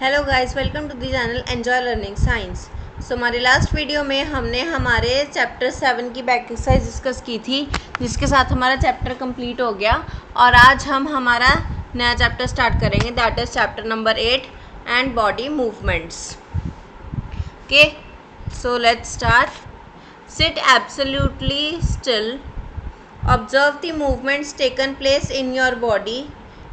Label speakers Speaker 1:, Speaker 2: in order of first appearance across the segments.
Speaker 1: Hello guys, welcome to the channel enjoy learning science. So हमारे last video में हमने हमारे चैप्टर 7 की बैक एक्सरसाइज डिस्कस की थी, जिसके साथ हमारा चैप्टर कंप्लीट हो गया। और आज हम हमारा नया चैप्टर स्टार्ट करेंगे, that is chapter number 8 and body movements. Okay, so let's start. Sit absolutely still, observe the movements taken place in your body.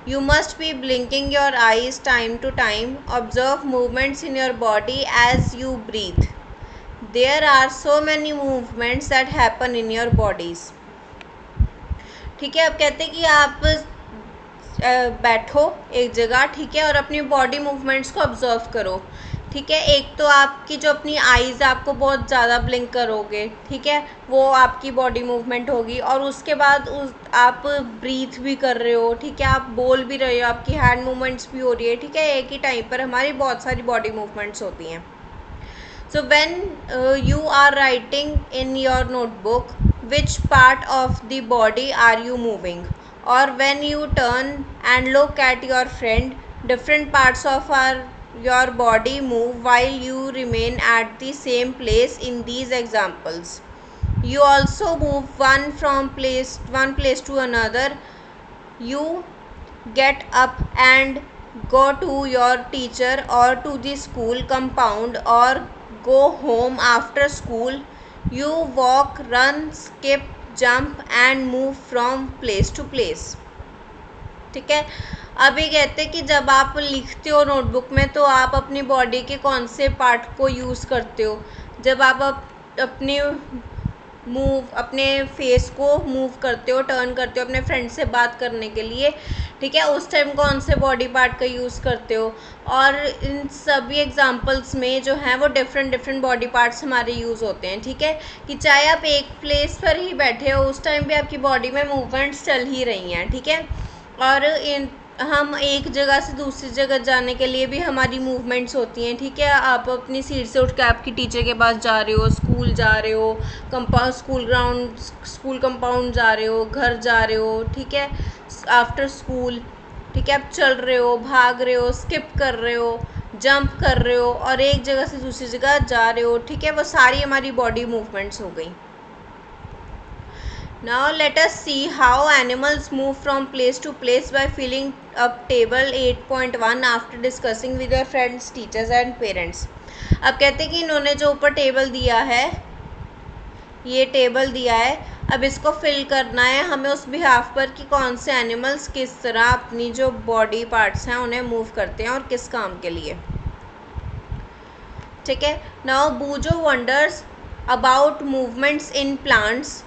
Speaker 1: You must be blinking your eyes time to time. Observe movements in your body as you breathe. There are so many movements that happen in your bodies. ठीक है, अब कहते हैं कि आप बैठो एक जगह, ठीक है, और अपनी बॉडी मूवमेंट्स को ऑब्जर्व करो। ठीक है, एक तो आपकी जो अपनी आईज़ आपको बहुत ज़्यादा ब्लिंक करोगे, ठीक है, वो आपकी बॉडी मूवमेंट होगी। और उसके बाद आप ब्रीथ भी कर रहे हो, ठीक है, आप बोल भी रहे हो, आपकी हैंड मूवमेंट्स भी हो रही है। ठीक है, एक ही टाइम पर हमारी बहुत सारी बॉडी मूवमेंट्स होती हैं। So when you are writing in your notebook, which part of the body are you moving? Or when you turn and look at your friend, different parts of your body move while you remain at the same place in these examples. You also move one place to another. You get up and go to your teacher or to the school compound, or go home after school. You walk, run, skip, jump and move from place to place. ठीक है, अभी कहते हैं कि जब आप लिखते हो नोटबुक में तो आप अपनी बॉडी के कौन से पार्ट को यूज़ करते हो। जब आप अपने फेस को मूव करते हो, टर्न करते हो अपने फ्रेंड से बात करने के लिए, ठीक है, उस टाइम कौन से बॉडी पार्ट का यूज़ करते हो। और इन सभी एग्जांपल्स में जो हैं वो डिफरेंट बॉडी पार्ट्स हमारे यूज़ होते हैं। ठीक है, कि चाहे आप एक प्लेस पर ही बैठे हो, उस टाइम भी आपकी बॉडी में मूवमेंट्स चल ही रही हैं। ठीक है, और हम एक जगह से दूसरी जगह जाने के लिए भी हमारी मूवमेंट्स होती हैं। ठीक है, आप अपनी सीट से उठ के आपकी टीचर के पास जा रहे हो, स्कूल जा रहे हो, स्कूल कंपाउंड जा रहे हो, घर जा रहे हो, ठीक है, आफ्टर स्कूल, ठीक है, आप चल रहे हो, भाग रहे हो, स्किप कर रहे हो, जंप कर रहे हो और एक जगह से दूसरी जगह जा रहे हो। ठीक है, वो सारी हमारी बॉडी मूवमेंट्स हो गई। Now let us see how animals move from place to place by filling up table 8.1 after discussing with their friends, teachers and parents. अब कहते हैं कि इन्होंने जो ऊपर टेबल दिया है, ये टेबल दिया है, अब इसको फिल करना है हमें उस बिहाफ पर कि कौन से एनिमल्स किस तरह अपनी जो बॉडी पार्ट्स हैं उन्हें मूव करते हैं और किस काम के लिए। ठीक है, now बूजो wonders about movements in plants.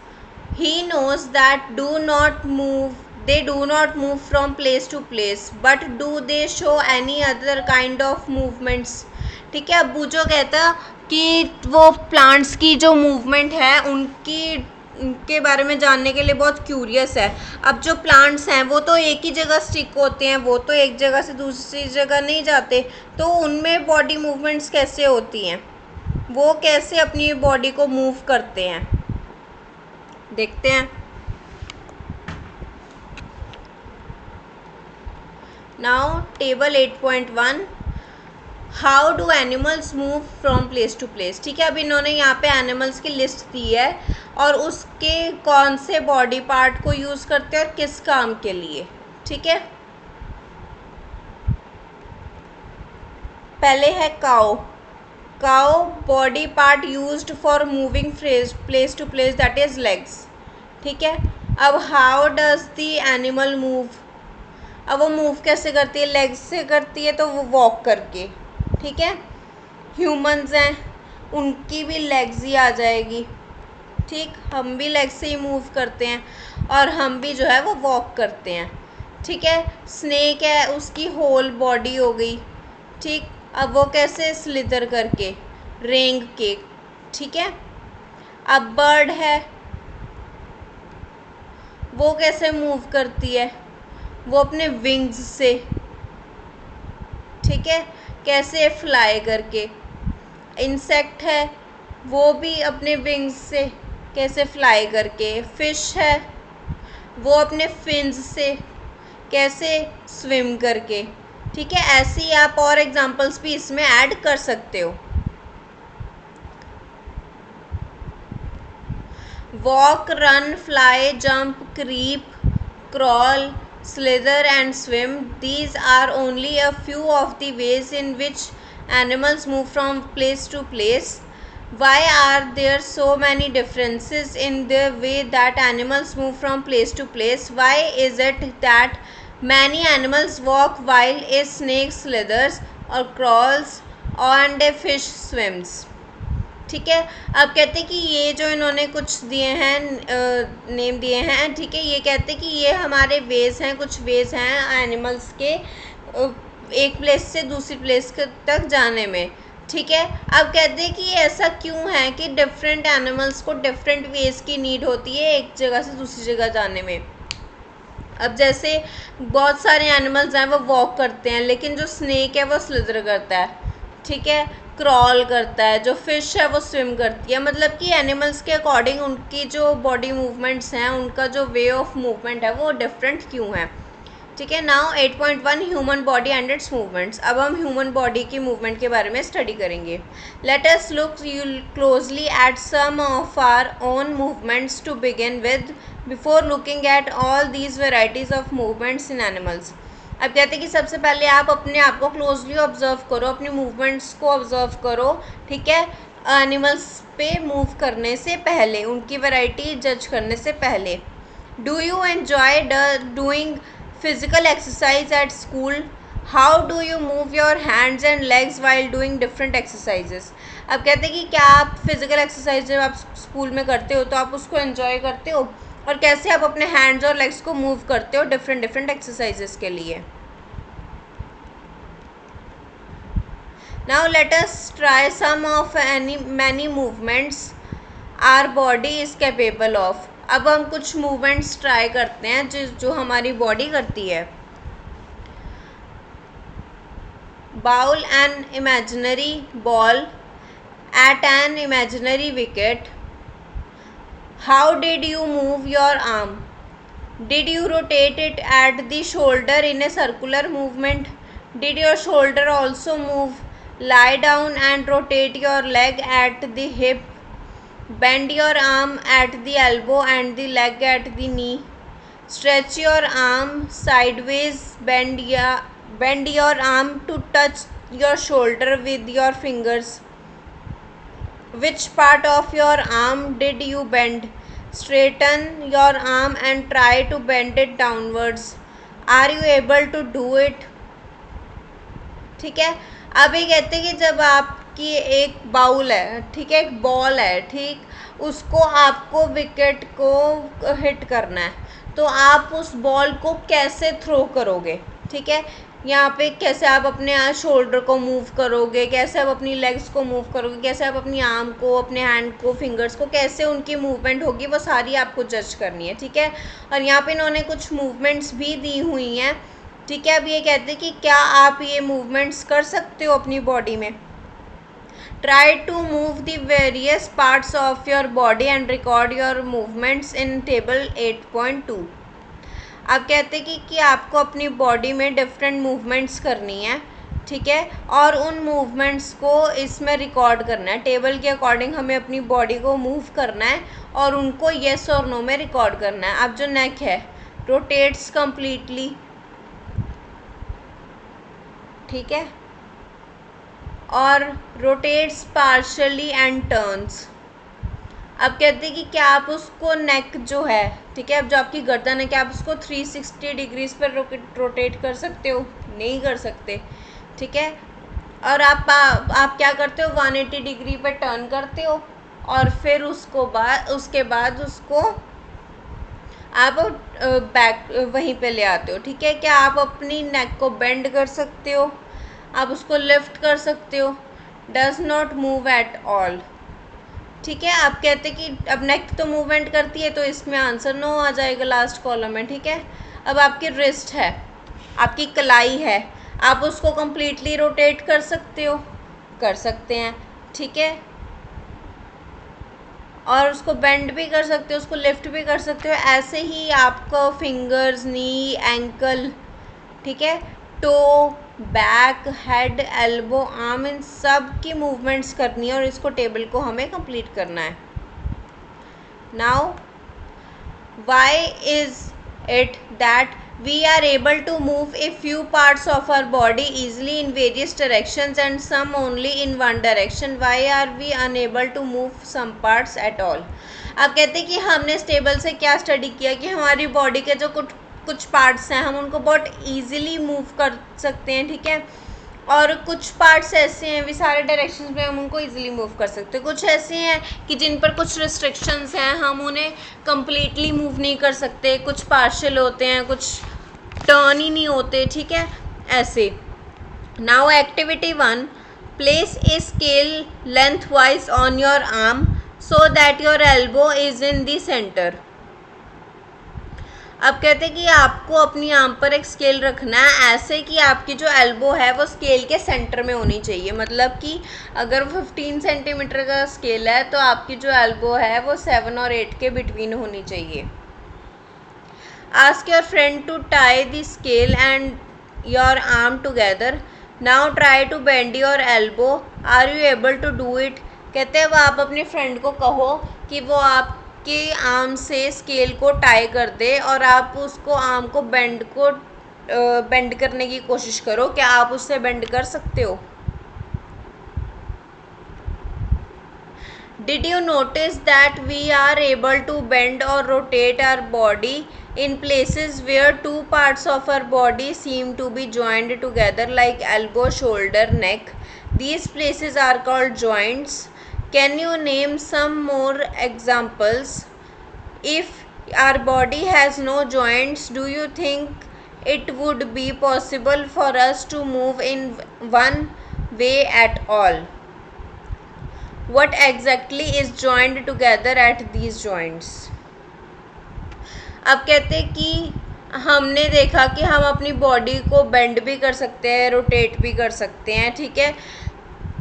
Speaker 1: He knows that they do not move from place to place, but do they show any other kind of movements? ठीक है, अब बूजो कहता कि वो प्लांट्स की जो मूवमेंट है उनके बारे में जानने के लिए बहुत क्यूरियस है। अब जो प्लांट्स हैं वो तो एक ही जगह स्टिक होते हैं, वो तो एक जगह से दूसरी जगह नहीं जाते, तो उनमें बॉडी मूवमेंट्स कैसे होती हैं, वो कैसे अपनी बॉडी को मूव करते हैं, देखते हैं। Now table 8.1, how do animals move from place to place. ठीक है, अब इन्होंने यहाँ पे एनिमल्स की लिस्ट दी है और उसके कौन से बॉडी पार्ट को यूज़ करते हैं और किस काम के लिए। ठीक है, पहले है cow body part used for moving place to place, that is legs. ठीक है, अब how does the animal move, अब वो मूव कैसे करती है, लेग्स से करती है, तो वो वॉक करके। ठीक है, ह्यूमंस हैं, उनकी भी लेग्स ही आ जाएगी। ठीक, हम भी लेग्स से ही मूव करते हैं और हम भी जो है वो वॉक करते हैं। ठीक है, स्नेक है, उसकी होल बॉडी हो गई। ठीक, अब वो कैसे, स्लिदर करके, रेंग के। ठीक है, अब बर्ड है, वो कैसे मूव करती है, वो अपने विंग्स से। ठीक है, कैसे, फ्लाई करके। इंसेक्ट है, वो भी अपने विंग्स से, कैसे, फ्लाई करके। फिश है, वो अपने फिन्स से, कैसे, स्विम करके। ठीक है, ऐसे ही आप और एग्जांपल्स भी इसमें ऐड कर सकते हो। Walk, run, fly, jump, creep, crawl, slither and swim. These are only a few of the ways in which animals move from place to place. Why are there so many differences in the way that animals move from place to place? Why is it that many animals walk while a snake slithers or crawls and a fish swims? ठीक है, अब कहते हैं कि ये जो इन्होंने कुछ दिए हैं, नेम दिए हैं, ठीक है, ये कहते हैं कि ये हमारे वेज हैं, कुछ वेज हैं एनिमल्स के एक प्लेस से दूसरी प्लेस तक जाने में। ठीक है, अब कहते हैं कि ये ऐसा क्यों है कि डिफरेंट एनिमल्स को डिफरेंट वेज की नीड होती है एक जगह से दूसरी जगह जाने में। अब जैसे बहुत सारे एनिमल्स हैं वो वॉक करते हैं, लेकिन जो स्नेक है वो स्लिदर करता है, ठीक है, क्रॉल करता है, जो फिश है वो स्विम करती है। मतलब कि एनिमल्स के अकॉर्डिंग उनकी जो बॉडी मूवमेंट्स हैं, उनका जो वे ऑफ मूवमेंट है वो डिफरेंट क्यों है। ठीक है, now 8.1 human body and it's movements. अब हम ह्यूमन बॉडी की मूवमेंट के बारे में स्टडी करेंगे। Let us look closely at some of our own movements to begin with before looking at all these varieties of movements in animals. अब कहते हैं कि सबसे पहले आप अपने आप को क्लोजली ऑब्जर्व करो, अपनी मूवमेंट्स को ऑब्जर्व करो, ठीक है, एनिमल्स पे मूव करने से पहले, उनकी वैरायटी जज करने से पहले। Do you enjoy doing physical exercise at school? How do you move your hands and legs while doing different exercises? अब कहते हैं कि क्या आप फिजिकल एक्सरसाइज जब आप स्कूल में करते हो तो आप उसको एंजॉय करते हो, और कैसे आप अपने हैंड्स और लेग्स को मूव करते हो डिफरेंट एक्सरसाइजेस के लिए। Now let us try some of many movements our body is capable of. अब हम कुछ मूवमेंट्स ट्राई करते हैं जो हमारी बॉडी करती है। Bowl an imaginary ball at an imaginary wicket. How did you move your arm? Did you rotate it at the shoulder in a circular movement? Did your shoulder also move? Lie down and rotate your leg at the hip. Bend your arm at the elbow and the leg at the knee. Stretch your arm sideways. Bend your arm to touch your shoulder with your fingers. Which part of your arm did you bend? Straighten your arm and try to bend it downwards. Are you able to do it? ठीक है, अब ये कहते हैं कि जब आपकी एक बाउल है, ठीक है, एक बॉल है, ठीक, उसको आपको विकेट को हिट करना है, तो आप उस बॉल को कैसे थ्रो करोगे। ठीक है, यहाँ पे कैसे आप अपने शोल्डर को मूव करोगे, कैसे आप अपनी लेग्स को मूव करोगे, कैसे आप अपनी आर्म को, अपने हैंड को, फिंगर्स को, कैसे उनकी मूवमेंट होगी, वो सारी आपको जज करनी है। ठीक है, और यहाँ पे इन्होंने कुछ मूवमेंट्स भी दी हुई हैं। ठीक है, अब ये कहते हैं कि क्या आप ये मूवमेंट्स कर सकते हो अपनी बॉडी में। Try to move the various parts of your body and record your movements in table 8.2। अब कहते हैं कि आपको अपनी बॉडी में डिफरेंट मूवमेंट्स करनी है, ठीक है, और उन मूवमेंट्स को इसमें रिकॉर्ड करना है। टेबल के अकॉर्डिंग हमें अपनी बॉडी को मूव करना है और उनको येस और नो में रिकॉर्ड करना है। अब जो नेक है रोटेट्स कम्प्लीटली, ठीक है, और रोटेट्स पार्शली एंड टर्न्स। अब कहते हैं कि क्या आप उसको नेक जो है, ठीक है, अब जो आपकी गर्दन है, क्या आप उसको 360 डिग्रीज पर रोटेट कर सकते हो? नहीं कर सकते। ठीक है, और आप क्या करते हो, 180 डिग्री पे टर्न करते हो और फिर उसके बाद उसको आप बैक वहीं पे ले आते हो। ठीक है, क्या आप अपनी नेक को बेंड कर सकते हो? आप उसको लिफ्ट कर सकते हो? Does not move at all. ठीक है, आप कहते हैं कि अब नेक तो मूवमेंट करती है, तो इसमें आंसर नो आ जाएगा लास्ट कॉलम में। ठीक है, अब आपकी रिस्ट है, आपकी कलाई है, आप उसको कम्प्लीटली रोटेट कर सकते हो? कर सकते हैं। ठीक है, और उसको बेंड भी कर सकते हो, उसको लिफ्ट भी कर सकते हो। ऐसे ही आपको फिंगर्स, नी, एंकल, ठीक है, toe, back, head, elbow, arm, इन सब की मूवमेंट्स करनी है और इसको टेबल को हमें कंप्लीट करना है. Now why is it that we are able to move a few parts of our body easily in various directions and some only in one direction? Why are we unable to move some parts at all? अब कहते हैं कि हमने इस table से क्या study किया कि हमारी बॉडी के जो कुछ पार्ट्स हैं हम उनको बहुत ईजिली मूव कर सकते हैं, ठीक है, और कुछ पार्ट्स ऐसे हैं भी सारे डायरेक्शंस में हम उनको इजीली मूव कर सकते हैं. कुछ ऐसे हैं कि जिन पर कुछ रिस्ट्रिक्शंस हैं, हम उन्हें कम्प्लीटली मूव नहीं कर सकते, कुछ पार्शियल होते हैं, कुछ टर्न ही नहीं होते, ठीक है, ऐसे. Now activity 1, place a scale length wise on your arm so that your elbow is in the centre. अब कहते हैं कि आपको अपनी आर्म पर एक स्केल रखना है ऐसे कि आपकी जो एल्बो है वो स्केल के सेंटर में होनी चाहिए. मतलब कि अगर 15 सेंटीमीटर का स्केल है तो आपकी जो एल्बो है वो 7 और 8 के बिटवीन होनी चाहिए. Ask your friend to tie the scale and your arm together. Now try to bend your elbow. Are you able to do it? कहते हैं वो आप अपने फ्रेंड को कहो कि वो आप के आर्म से स्केल को टाई कर दे और आप उसको आर्म को बेंड करने की कोशिश करो. क्या आप उससे बेंड कर सकते हो? Did you notice that we are able to bend और rotate our body in places where two parts of our body seem to be joined together like elbow, shoulder, neck? These places are called joints. Can you name some more examples? If our body has no joints, do you think it would be possible for us to move in one way at all? What exactly is joined together at these joints? अब कहते हैं कि हमने देखा कि हम अपनी body को बेंड भी कर सकते हैं, रोटेट भी कर सकते हैं, ठीक है,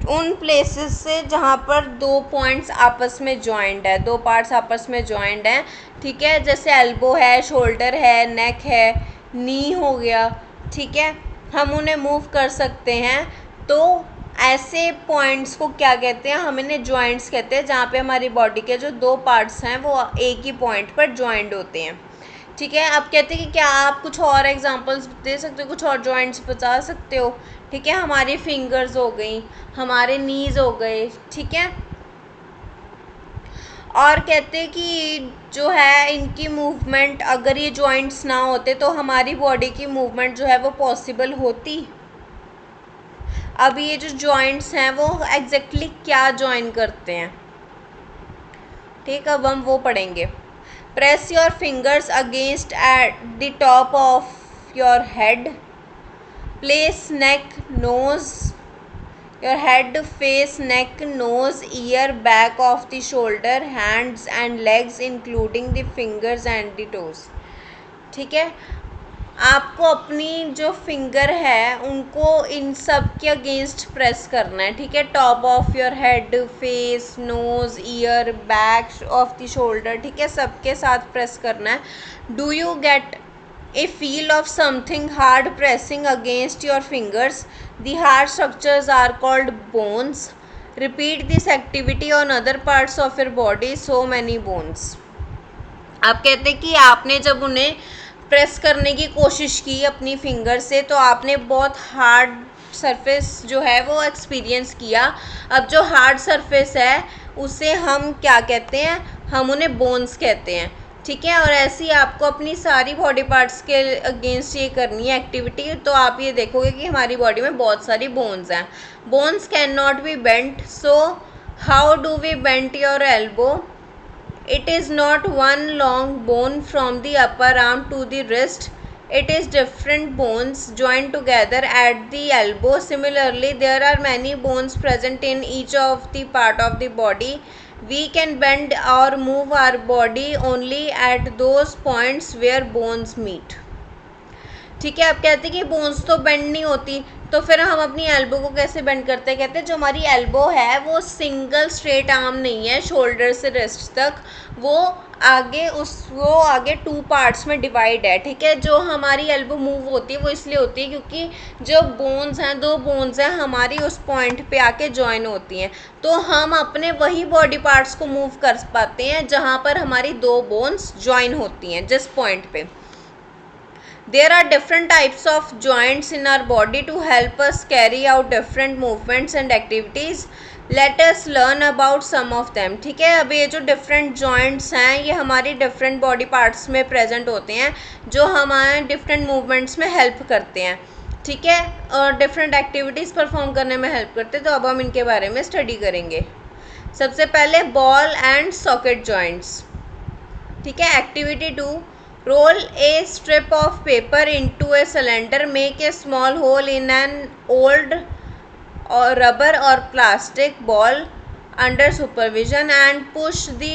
Speaker 1: उन प्लेसेस से जहाँ पर दो पॉइंट्स आपस में जॉइंट है, दो पार्ट्स आपस में जॉइंट हैं, ठीक है, जैसे एल्बो है, शोल्डर है, नेक है, नी हो गया, ठीक है, हम उन्हें मूव कर सकते हैं. तो ऐसे पॉइंट्स को क्या कहते हैं? हम इन्हें जॉइंट्स कहते हैं जहाँ पे हमारी बॉडी के जो दो पार्ट्स हैं वो एक ही पॉइंट पर जॉइंट होते हैं, ठीक है. अब कहते हैं कि क्या आप कुछ और एग्जांपल्स दे सकते हो, कुछ और जॉइंट्स बता सकते हो, ठीक है. हमारी फिंगर्स हो गई, हमारे नीज हो गए, ठीक है. और कहते हैं कि जो है इनकी मूवमेंट, अगर ये जॉइंट्स ना होते तो हमारी बॉडी की मूवमेंट जो है वो पॉसिबल होती. अब ये जो जॉइंट्स हैं वो एग्जैक्टली क्या जॉइन करते हैं, ठीक, अब हम वो पढ़ेंगे. Press your fingers against at the top of your head. Place neck, nose, your head, face, neck, nose, ear, back of the shoulder, hands and legs including the fingers and the toes. ठीक है, आपको अपनी जो finger है उनको इन सब के against press करना है, ठीक है. Top of your head, face, nose, ear, back of the shoulder, ठीक है, सबके साथ प्रेस करना है. Do you get a feel of something hard pressing against your fingers? The hard structures are called bones. Repeat this activity on other parts of your body. So many bones. आप कहते हैं कि आपने जब उन्हें press करने की कोशिश की अपनी फिंगर से तो आपने बहुत हार्ड सरफेस जो है वो एक्सपीरियंस किया. अब जो हार्ड सरफेस है उसे हम क्या कहते हैं? हम उन्हें बोन्स कहते हैं, ठीक है. और ऐसी आपको अपनी सारी बॉडी पार्ट्स के अगेंस्ट ये करनी है एक्टिविटी. तो आप ये देखोगे कि हमारी बॉडी में बहुत सारी बोन्स हैं. Bones can not be bent. So how do we bent your elbow? It is not one long bone from the upper arm to the wrist. It is different bones joined together at the elbow. Similarly, there are many bones present in each of the part of the body. We can bend or move our body only at those points where bones meet. ठीक है, अब कहते हैं कि bones तो bend नहीं होती, तो फिर हम अपनी एल्बो को कैसे बेंड करते हैं? कहते हैं जो हमारी एल्बो है वो सिंगल स्ट्रेट आर्म नहीं है शोल्डर से रिस्ट तक, वो आगे 2 पार्ट्स में डिवाइड है। ठीक है, जो हमारी एल्बो मूव होती है वो इसलिए होती है क्योंकि जो बोन्स हैं, 2 बोन्स हैं हमारी उस पॉइंट पे आके ज्वाइन होती हैं, तो हम अपने वही बॉडी पार्ट्स को मूव कर पाते हैं जहाँ पर हमारी 2 बोन्स ज्वाइन होती हैं, जिस पॉइंट पे। There are different types of joints in our body to help us carry out different movements and activities. Let us learn about some of them. ठीक है, अब ये जो different joints हैं ये हमारी different body parts में present होते हैं जो हमारे different movements में help करते हैं। ठीक है, और different activities perform करने में help करते हैं, तो अब हम इनके बारे में study करेंगे। सबसे पहले ball and socket joints। ठीक है, activity 2, roll a strip of paper into a cylinder, make a small hole in an old or rubber or plastic ball under supervision and push the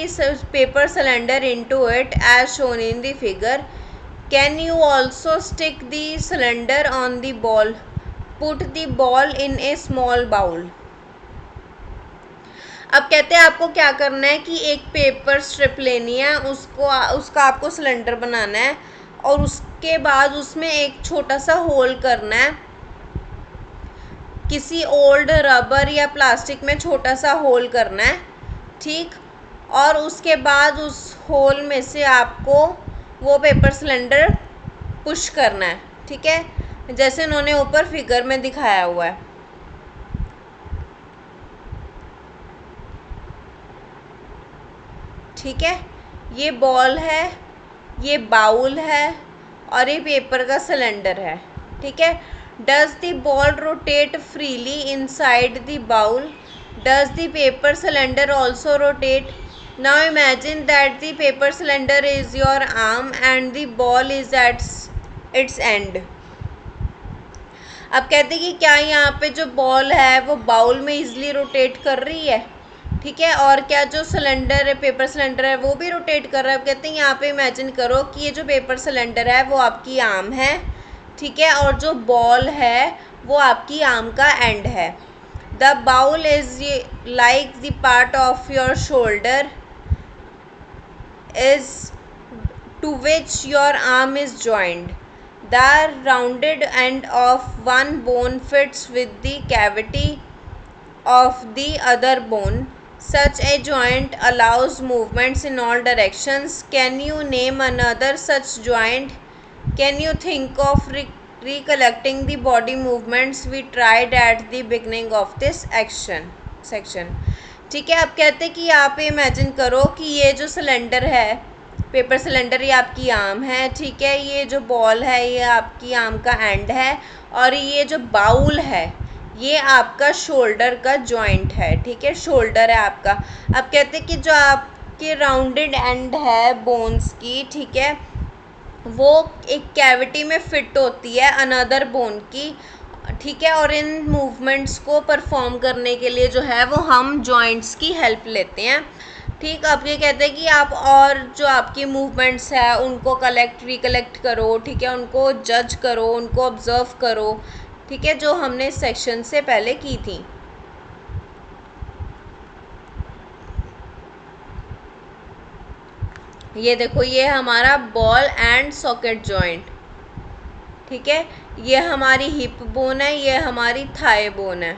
Speaker 1: paper cylinder into it as shown in the figure. Can you also stick the cylinder on the ball? Put the ball in a small bowl. अब कहते हैं आपको क्या करना है कि एक paper strip लेनी है, उसका आपको सिलेंडर बनाना है और उसके बाद उसमें एक छोटा सा होल करना है, किसी ओल्ड रबर या प्लास्टिक में छोटा सा होल करना है। ठीक, और उसके बाद उस होल में से आपको वो पेपर सिलेंडर पुश करना है। ठीक है, जैसे उन्होंने ऊपर फिगर में दिखाया हुआ है। ठीक है, ये बॉल है, ये बाउल है और ये पेपर का सिलेंडर है। ठीक है, does the ball rotate freely inside the bowl? Does the paper cylinder also rotate? Now imagine that the paper cylinder is your arm and the ball is at its end. अब कहते हैं कि क्या यहाँ पे जो बॉल है वो बाउल में इजली रोटेट कर रही है? ठीक है, और क्या जो सिलेंडर है, पेपर सिलेंडर है, वो भी रोटेट कर रहा है? अब कहते हैं यहाँ पे इमेजिन करो कि ये जो पेपर सिलेंडर है वो आपकी आर्म है। ठीक है, और जो बॉल है वो आपकी आर्म का एंड है। The bowl is like the part of your shoulder is to which your arm is joint. The rounded end of one bone fits with the cavity of the other bone. Such a joint allows movements in all directions. Can you name another such joint? Can you think of recollecting the body movements we tried at the beginning of this section? ठीक है, अब कहते हैं कि आप imagine करो कि ये जो सिलेंडर है, पेपर सिलेंडर, ये आपकी आर्म है। ठीक है, ये जो बॉल है ये आपकी आर्म का एंड है और ये जो बाउल है ये आपका शोल्डर का जॉइंट है। ठीक है, शोल्डर है आपका। अब कहते हैं कि जो आपके राउंडेड एंड है बोन्स की, ठीक है, वो एक कैविटी में फिट होती है अनदर बोन की। ठीक है, और इन मूवमेंट्स को परफॉर्म करने के लिए जो है वो हम जॉइंट्स की हेल्प लेते हैं। ठीक, अब ये कहते हैं कि आप और जो आपकी मूवमेंट्स है उनको रिकलेक्ट करो। ठीक है, उनको जज करो, उनको ऑब्जर्व करो। ठीक है, जो हमने इस सेक्शन से पहले की थी। ये देखो, ये हमारा बॉल एंड सॉकेट जॉइंट। ठीक है, ये हमारी हिप बोन है, ये हमारी थाई बोन है।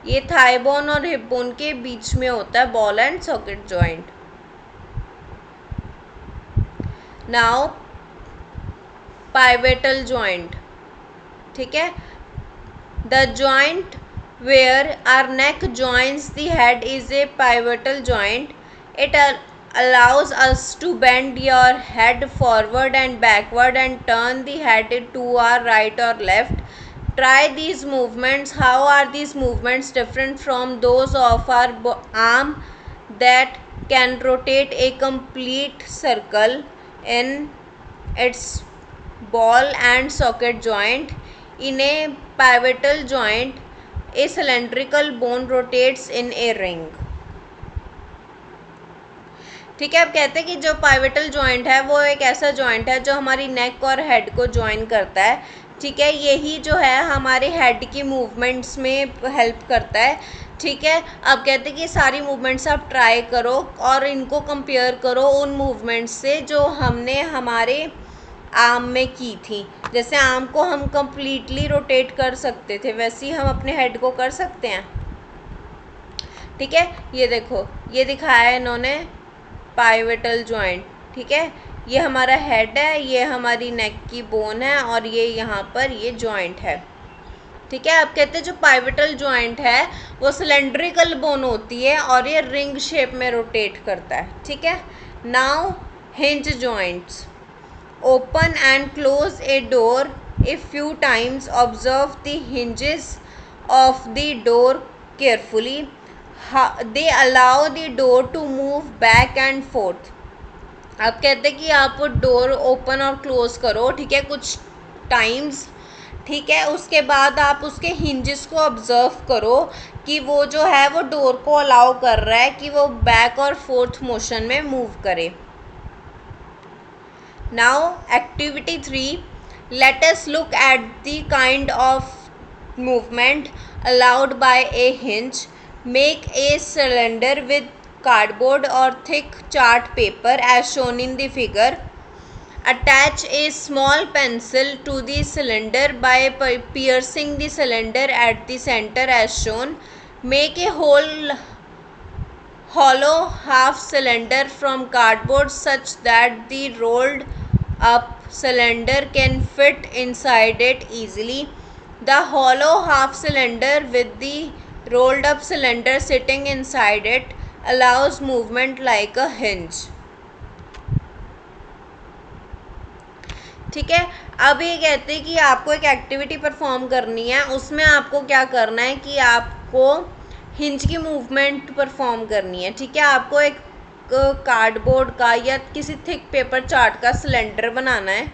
Speaker 1: ये थाई बोन और हिप बोन के बीच में होता है ball and socket joint. Now pivotal joint। ठीक है, the joint where our neck joins the head is a pivotal joint. It allows us to bend your head forward and backward and turn the head to our right or left. Try these movements. How are these movements different from those of our arm that can rotate a complete circle in its ball and socket joint? In a pivotal joint, a cylindrical bone rotates in a ring. ठीक है। अब कहते हैं कि जो पाइवेटल joint है वो एक ऐसा जॉइंट है जो हमारी नेक और हेड को ज्वाइन करता है। ठीक है, यही जो है हमारे हेड की मूवमेंट्स में हेल्प करता है। ठीक है, अब कहते हैं कि सारी मूवमेंट्स आप ट्राई करो और इनको कंपेयर करो उन मूवमेंट्स से जो हमने हमारे आर्म में की थी। जैसे आर्म को हम कंप्लीटली रोटेट कर सकते थे, वैसे ही हम अपने हेड को कर सकते हैं। ठीक है, ये देखो, ये दिखाया है इन्होंने पाइवेटल जॉइंट। ठीक है, ये हमारा हेड है, ये हमारी नेक की बोन है और ये यहाँ पर ये जॉइंट है। ठीक है, अब कहते हैं जो पाइवेटल जॉइंट है वो सिलेंड्रिकल बोन होती है और ये रिंग शेप में रोटेट करता है। ठीक है, now hinge joints open and close a door a few times, observe the hinges of the door carefully, they allow the door to move back and forth. अब कहते हैं कि आप डोर ओपन और क्लोज करो, ठीक है, कुछ टाइम्स। ठीक है, उसके बाद आप उसके हिंजेस को ऑब्जर्व करो कि वो जो है वो डोर को अलाउ कर रहा है कि वो बैक और फोर्थ मोशन में मूव करे। Now activity 3, late us look at the kind of movement allowed by A hinge. Make a cylinder with cardboard or thick chart paper as shown in the figure. Attach a small pencil to the cylinder by piercing the cylinder at the center as shown. Make a hollow half cylinder from cardboard such that the rolled up cylinder can fit inside it easily. The hollow half cylinder with the rolled up cylinder sitting inside it allows movement like a hinge. ठीक है, अब ये कहते हैं कि आपको एक activity perform करनी है, उसमें आपको क्या करना है कि आपको हिंज की मूवमेंट परफॉर्म करनी है। ठीक है, आपको एक कार्डबोर्ड का या किसी थिक पेपर चार्ट का सिलेंडर बनाना है।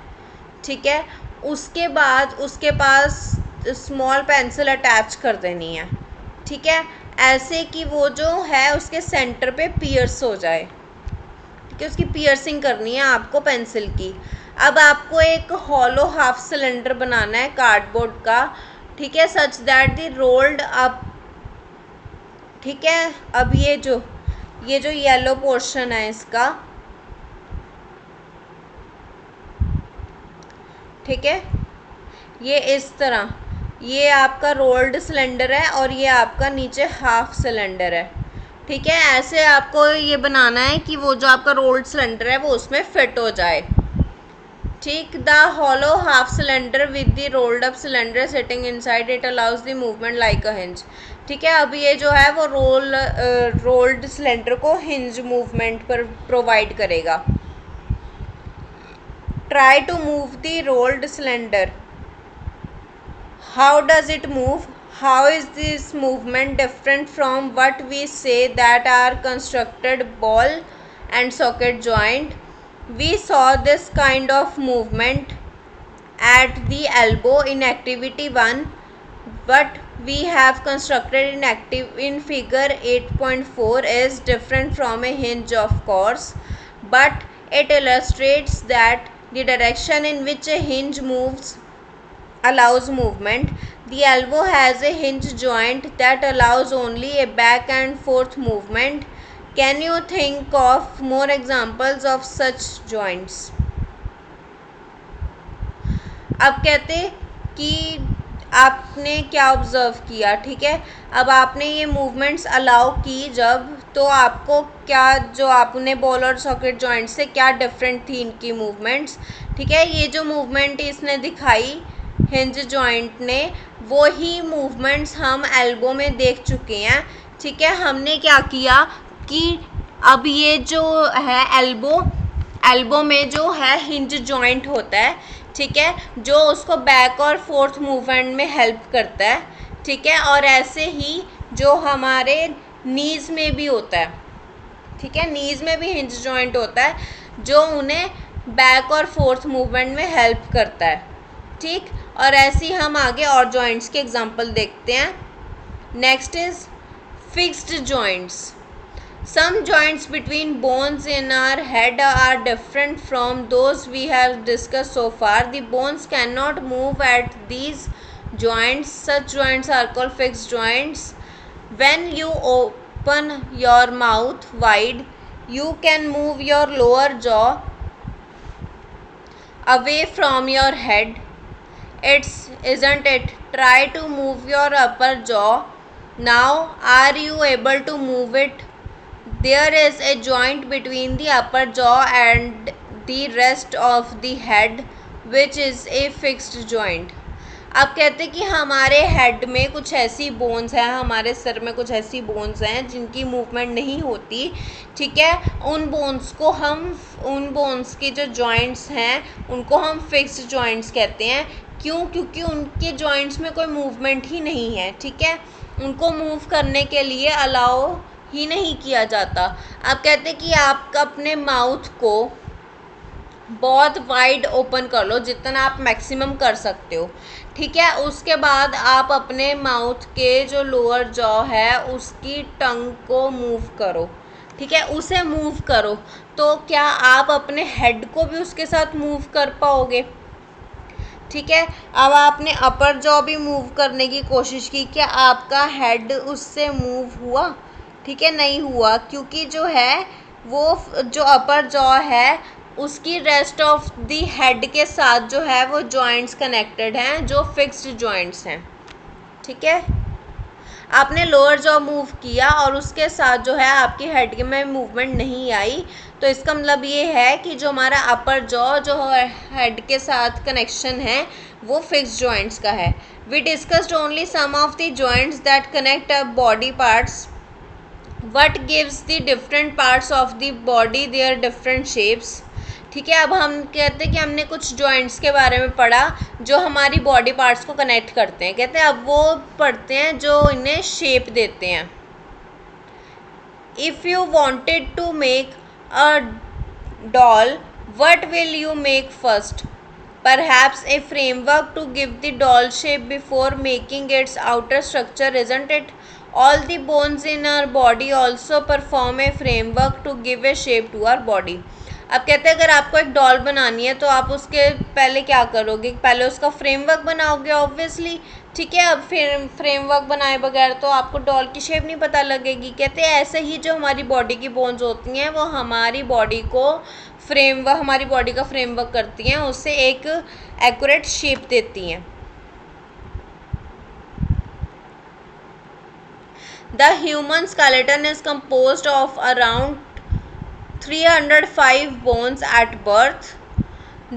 Speaker 1: ठीक है, उसके बाद उसके पास स्मॉल पेंसिल अटैच कर देनी है। ठीक है, ऐसे कि वो जो है उसके सेंटर पे पियर्स हो जाए। ठीक है, उसकी पियर्सिंग करनी है आपको पेंसिल की। अब आपको एक हॉलो हाफ सिलेंडर बनाना है कार्डबोर्ड का। ठीक है, such that the rolled up. ठीक है, अब ये जो येलो पोर्शन है इसका, ठीक है, ये इस तरह, ये आपका रोल्ड सिलेंडर है और ये आपका नीचे हाफ सिलेंडर है। ठीक है, ऐसे आपको ये बनाना है कि वो जो आपका रोल्ड सिलेंडर है वो उसमें फिट हो जाए। ठीक, the hollow half cylinder with the rolled up cylinder sitting inside it allows the movement like a hinge. ठीक है, अब ये जो है वो रोल्ड सिलेंडर को हिंज मूवमेंट पर प्रोवाइड करेगा। Try to move the rolled cylinder. How does it move? How is this movement different from what we say that are constructed ball and socket joint? We saw this kind of movement at the elbow in activity 1. What we have constructed in figure 8.4 is different from a hinge, of course, but it illustrates that the direction in which a hinge moves allows movement. The elbow has a hinge joint that allows only a back and forth movement. Can you think of more examples of such joints? अब कहते कि आपने क्या observe किया। ठीक है, अब आपने ये मूवमेंट्स अलाउ की जब, तो आपको क्या, जो आपने बॉल और सॉकेट जॉइंट से क्या डिफरेंट थी इनकी मूवमेंट्स। ठीक है, ये जो मूवमेंट इसने दिखाई हिंज जॉइंट ने, वो ही मूवमेंट्स हम एल्बो में देख चुके हैं। ठीक है, हमने क्या किया कि अब ये जो है एल्बो में जो है हिंज जॉइंट होता है। ठीक है, जो उसको बैक और फोर्थ मूवमेंट में हेल्प करता है। ठीक है, और ऐसे ही जो हमारे नीज़ में भी होता है। ठीक है, नीज़ में भी हिंज जॉइंट होता है जो उन्हें बैक और फोर्थ मूवमेंट में हेल्प करता है। ठीक, और ऐसे ही हम आगे और जॉइंट्स के एग्जांपल देखते हैं। Next is fixed joints. Some joints between bones in our head are different from those we have discussed so far. The bones cannot move at these joints. Such joints are called fixed joints. When you open your mouth wide, you can move your lower jaw away from your head. Isn't it? Try to move your upper jaw. Now, are you able to move it? There is a joint between the upper jaw and the rest of the head which is a fixed joint. अब कहते हैं कि हमारे head में कुछ ऐसी bones हैं, हमारे सर में कुछ ऐसी बोन्स हैं जिनकी मूवमेंट नहीं होती, ठीक है। उन बोन्स की जो जॉइंट्स हैं उनको हम फिक्स्ड जॉइंट्स कहते हैं। क्यों? क्योंकि उनके जॉइंट्स में कोई मूवमेंट ही नहीं है, ठीक है। उनको मूव करने के लिए अलाउ ही नहीं किया जाता। आप कहते हैं कि आप अपने माउथ को बहुत वाइड ओपन कर लो, जितना आप मैक्सिमम कर सकते हो, ठीक है। उसके बाद आप अपने माउथ के जो लोअर जॉ है उसकी टंग को मूव करो, ठीक है, उसे मूव करो। तो क्या आप अपने हेड को भी उसके साथ मूव कर पाओगे? ठीक है। अब आपने अपर जॉ भी मूव करने की कोशिश की, क्या आपका हेड उससे मूव हुआ? ठीक है, नहीं हुआ, क्योंकि जो है वो जो अपर जॉ है उसकी रेस्ट ऑफ दी हेड के साथ जो है वो जॉइंट्स कनेक्टेड हैं, जो फिक्स्ड जॉइंट्स हैं, ठीक है। आपने लोअर जॉ मूव किया और उसके साथ जो है आपकी हेड में मूवमेंट नहीं आई, तो इसका मतलब ये है कि जो हमारा अपर जॉ जो हेड के साथ कनेक्शन है वो फिक्स्ड जॉइंट्स का है। We discussed only some of the joints that connect a body parts. What gives the different parts of the body their different shapes? ठीक है। अब हम कहते हैं कि हमने कुछ जॉइंट्स के बारे में पढ़ा जो हमारी बॉडी पार्ट्स को कनेक्ट करते हैं। कहते हैं अब वो पढ़ते हैं जो इन्हें शेप देते हैं। If you wanted to make a doll, what will you make first? Perhaps a framework to give the doll shape before making its outer structure, isn't it? All the bones in our body also perform a framework to give a shape to our body. अब कहते हैं अगर आपको एक doll बनानी है तो आप उसके पहले क्या करोगे? पहले उसका फ्रेमवर्क बनाओगे ऑब्वियसली, ठीक है। अब फिर फ्रेमवर्क बनाए बगैर तो आपको डॉल की शेप नहीं पता लगेगी। कहते हैं ऐसे ही जो हमारी बॉडी की बोन्स होती हैं वो हमारी बॉडी का फ्रेमवर्क करती हैं, उससे एक एक्यूरेट शेप देती हैं। The human skeleton is composed of around 305 bones at birth.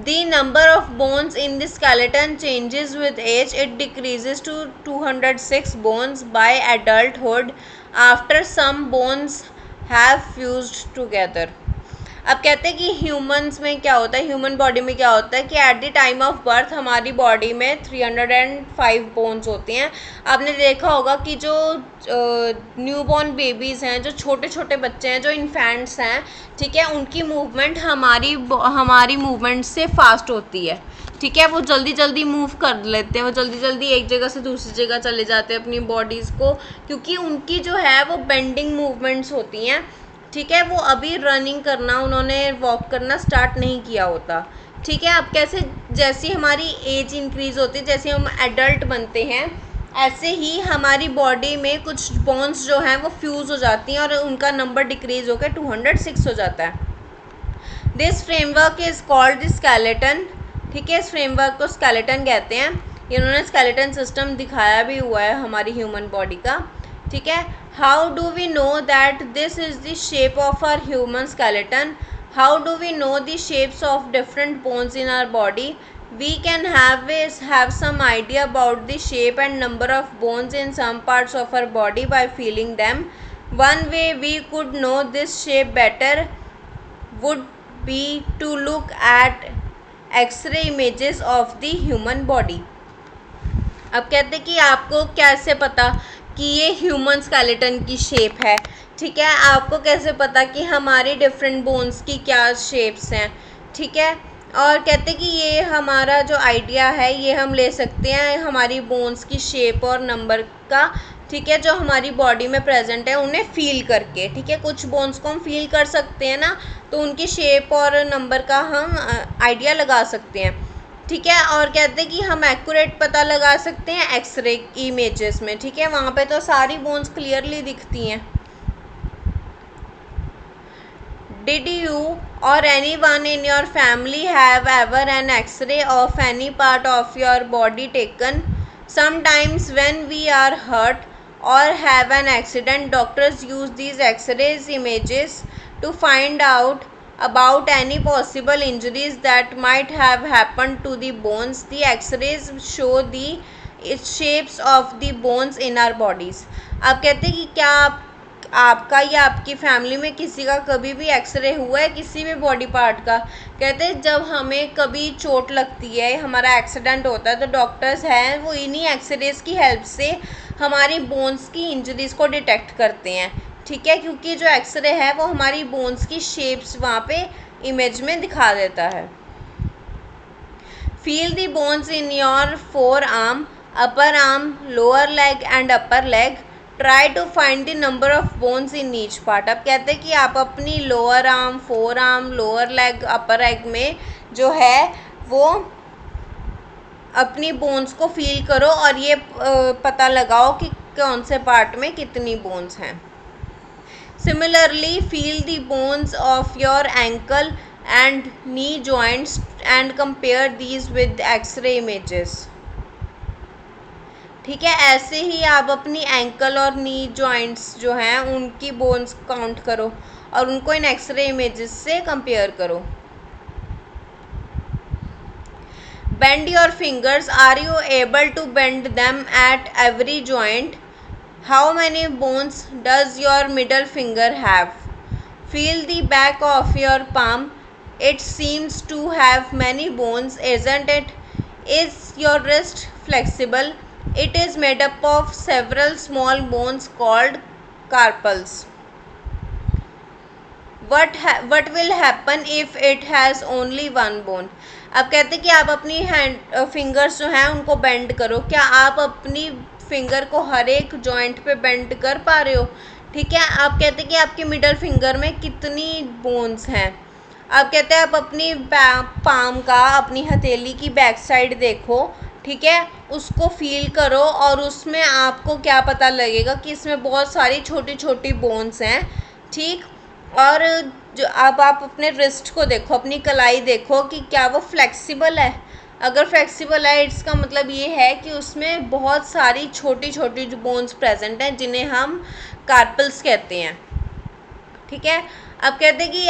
Speaker 1: The number of bones in the skeleton changes with age. It decreases to 206 bones by adulthood after some bones have fused together. अब कहते हैं कि humans में क्या होता है, human body में क्या होता है कि at the time of birth हमारी बॉडी में 305 बोन्स होती हैं। आपने देखा होगा कि जो न्यूबॉर्न बेबीज़ हैं, जो छोटे छोटे बच्चे हैं, जो इन्फेंट्स हैं, ठीक है, उनकी मूवमेंट हमारी मूवमेंट से फास्ट होती है, ठीक है। वो जल्दी जल्दी मूव कर लेते हैं, वो जल्दी जल्दी एक जगह से दूसरी जगह चले जाते हैं अपनी बॉडीज़ को, क्योंकि उनकी जो है वो बेंडिंग मूवमेंट्स होती हैं, ठीक है। वो अभी रनिंग करना, उन्होंने वॉक करना स्टार्ट नहीं किया होता, ठीक है। अब कैसे जैसी हमारी एज इंक्रीज़ होती है, जैसे हम एडल्ट बनते हैं, ऐसे ही हमारी बॉडी में कुछ बोन्स जो हैं वो फ्यूज़ हो जाती हैं और उनका नंबर डिक्रीज़ होकर 206 हो जाता है। This framework is called the skeleton, ठीक है। इस फ्रेमवर्क को स्केलेटन कहते हैं। इन्होंने स्केलेटन सिस्टम दिखाया भी हुआ है हमारी ह्यूमन बॉडी का, ठीक है। How do we know that this is the shape of our human skeleton? How do we know the shapes of different bones in our body? We can have some idea about the shape and number of bones in some parts of our body by feeling them. One way we could know this shape better would be to look at X-ray images of the human body. अब कहते हैं कि आपको कैसे पता कि ये human skeleton की शेप है, ठीक है। आपको कैसे पता कि हमारी डिफरेंट बोन्स की क्या शेप्स हैं, ठीक है। और कहते हैं कि ये हमारा जो आइडिया है ये हम ले सकते हैं हमारी बोन्स की शेप और नंबर का ठीक है, जो हमारी बॉडी में प्रेजेंट है उन्हें फील करके। ठीक है, कुछ बोन्स को हम फील कर सकते हैं ना, तो उनकी शेप और नंबर का हम आइडिया लगा सकते हैं। ठीक है, और कहते हैं कि हम एक्यूरेट पता लगा सकते हैं एक्सरे इमेजेस में। ठीक है, वहाँ पे तो सारी बोन्स क्लियरली दिखती हैं। Did you or anyone in your family have ever an X-ray of any part of your body taken? Sometimes when we are hurt or have an accident, doctors use these X-rays images to find out about any possible injuries that might have happened to the bones. The X-rays show the shapes of the bones in our bodies. आप कहते हैं कि क्या आपका या आपकी family में किसी का कभी भी एक्सरे हुआ है किसी भी बॉडी पार्ट का? कहते हैं जब हमें कभी चोट लगती है, हमारा एक्सीडेंट होता है, तो डॉक्टर्स हैं वो इन्हीं एक्सरेज की हेल्प से हमारी बोन्स की इंजरीज को डिटेक्ट करते हैं। ठीक है, क्योंकि जो एक्सरे है वो हमारी बोन्स की शेप्स वहाँ पे इमेज में दिखा देता है। Feel the bones in your forearm, upper arm, lower leg and upper leg. Try to find the number of bones in each part. अब कहते हैं कि आप अपनी lower arm, forearm, lower leg, upper leg में जो है वो अपनी बोन्स को फील करो और ये पता लगाओ कि कौन से पार्ट में कितनी बोन्स हैं। Similarly feel the bones of your ankle and knee joints and compare these with x ray images. ठीक है, ऐसे ही आप अपनी एंकल और नी जॉइंट्स जो हैं उनकी बोन्स काउंट करो और उनको इन एक्सरे इमेजेस से कंपेयर करो। Bend your fingers, are you able to bend them at every joint? How many bones does your middle finger have? Feel the back of your palm, it seems to have many bones, isn't it? Is your wrist flexible? It is made up of several small bones called carpals. What will happen if it has only one bone? अब कहते हैं कि आप अपनी fingers जो हैं उनको bend करो। क्या आप अपनी फिंगर को हर एक जॉइंट पे बेंड कर पा रहे हो? ठीक है, आप कहते हैं कि आपकी मिडल फिंगर में कितनी बोन्स हैं। आप कहते हैं आप अपनी पाम का, अपनी हथेली की बैक साइड देखो। ठीक है, उसको फील करो और उसमें आपको क्या पता लगेगा कि इसमें बहुत सारी छोटी छोटी बोन्स हैं। ठीक, और जो अब आप अपने रिस्ट को देखो, अपनी कलाई देखो कि क्या वो फ्लेक्सिबल है। अगर फ्लेक्सिबल है इसका मतलब ये है कि उसमें बहुत सारी छोटी छोटी जो बोन्स प्रेजेंट हैं जिन्हें हम कार्पल्स कहते हैं। ठीक है, अब कहते हैं कि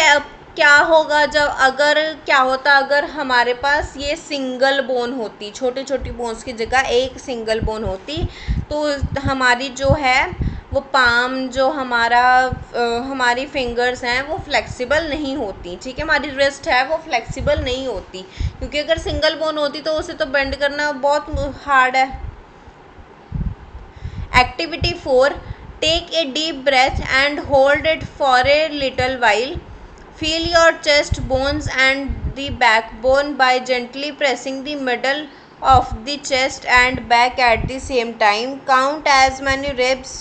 Speaker 1: क्या होगा क्या होता अगर हमारे पास ये सिंगल बोन होती, छोटी छोटी बोन्स की जगह एक सिंगल बोन होती, तो हमारी जो है वो पाम जो हमारी फिंगर्स हैं वो फ्लेक्सिबल नहीं होती। ठीक है, हमारी रिस्ट है वो फ्लेक्सिबल नहीं होती, क्योंकि अगर सिंगल बोन होती तो उसे तो बेंड करना बहुत हार्ड है। Activity 4, take a deep breath and hold it for a little while. Feel your chest bones and the backbone by gently pressing the middle of the chest and back at the same time. Count as many ribs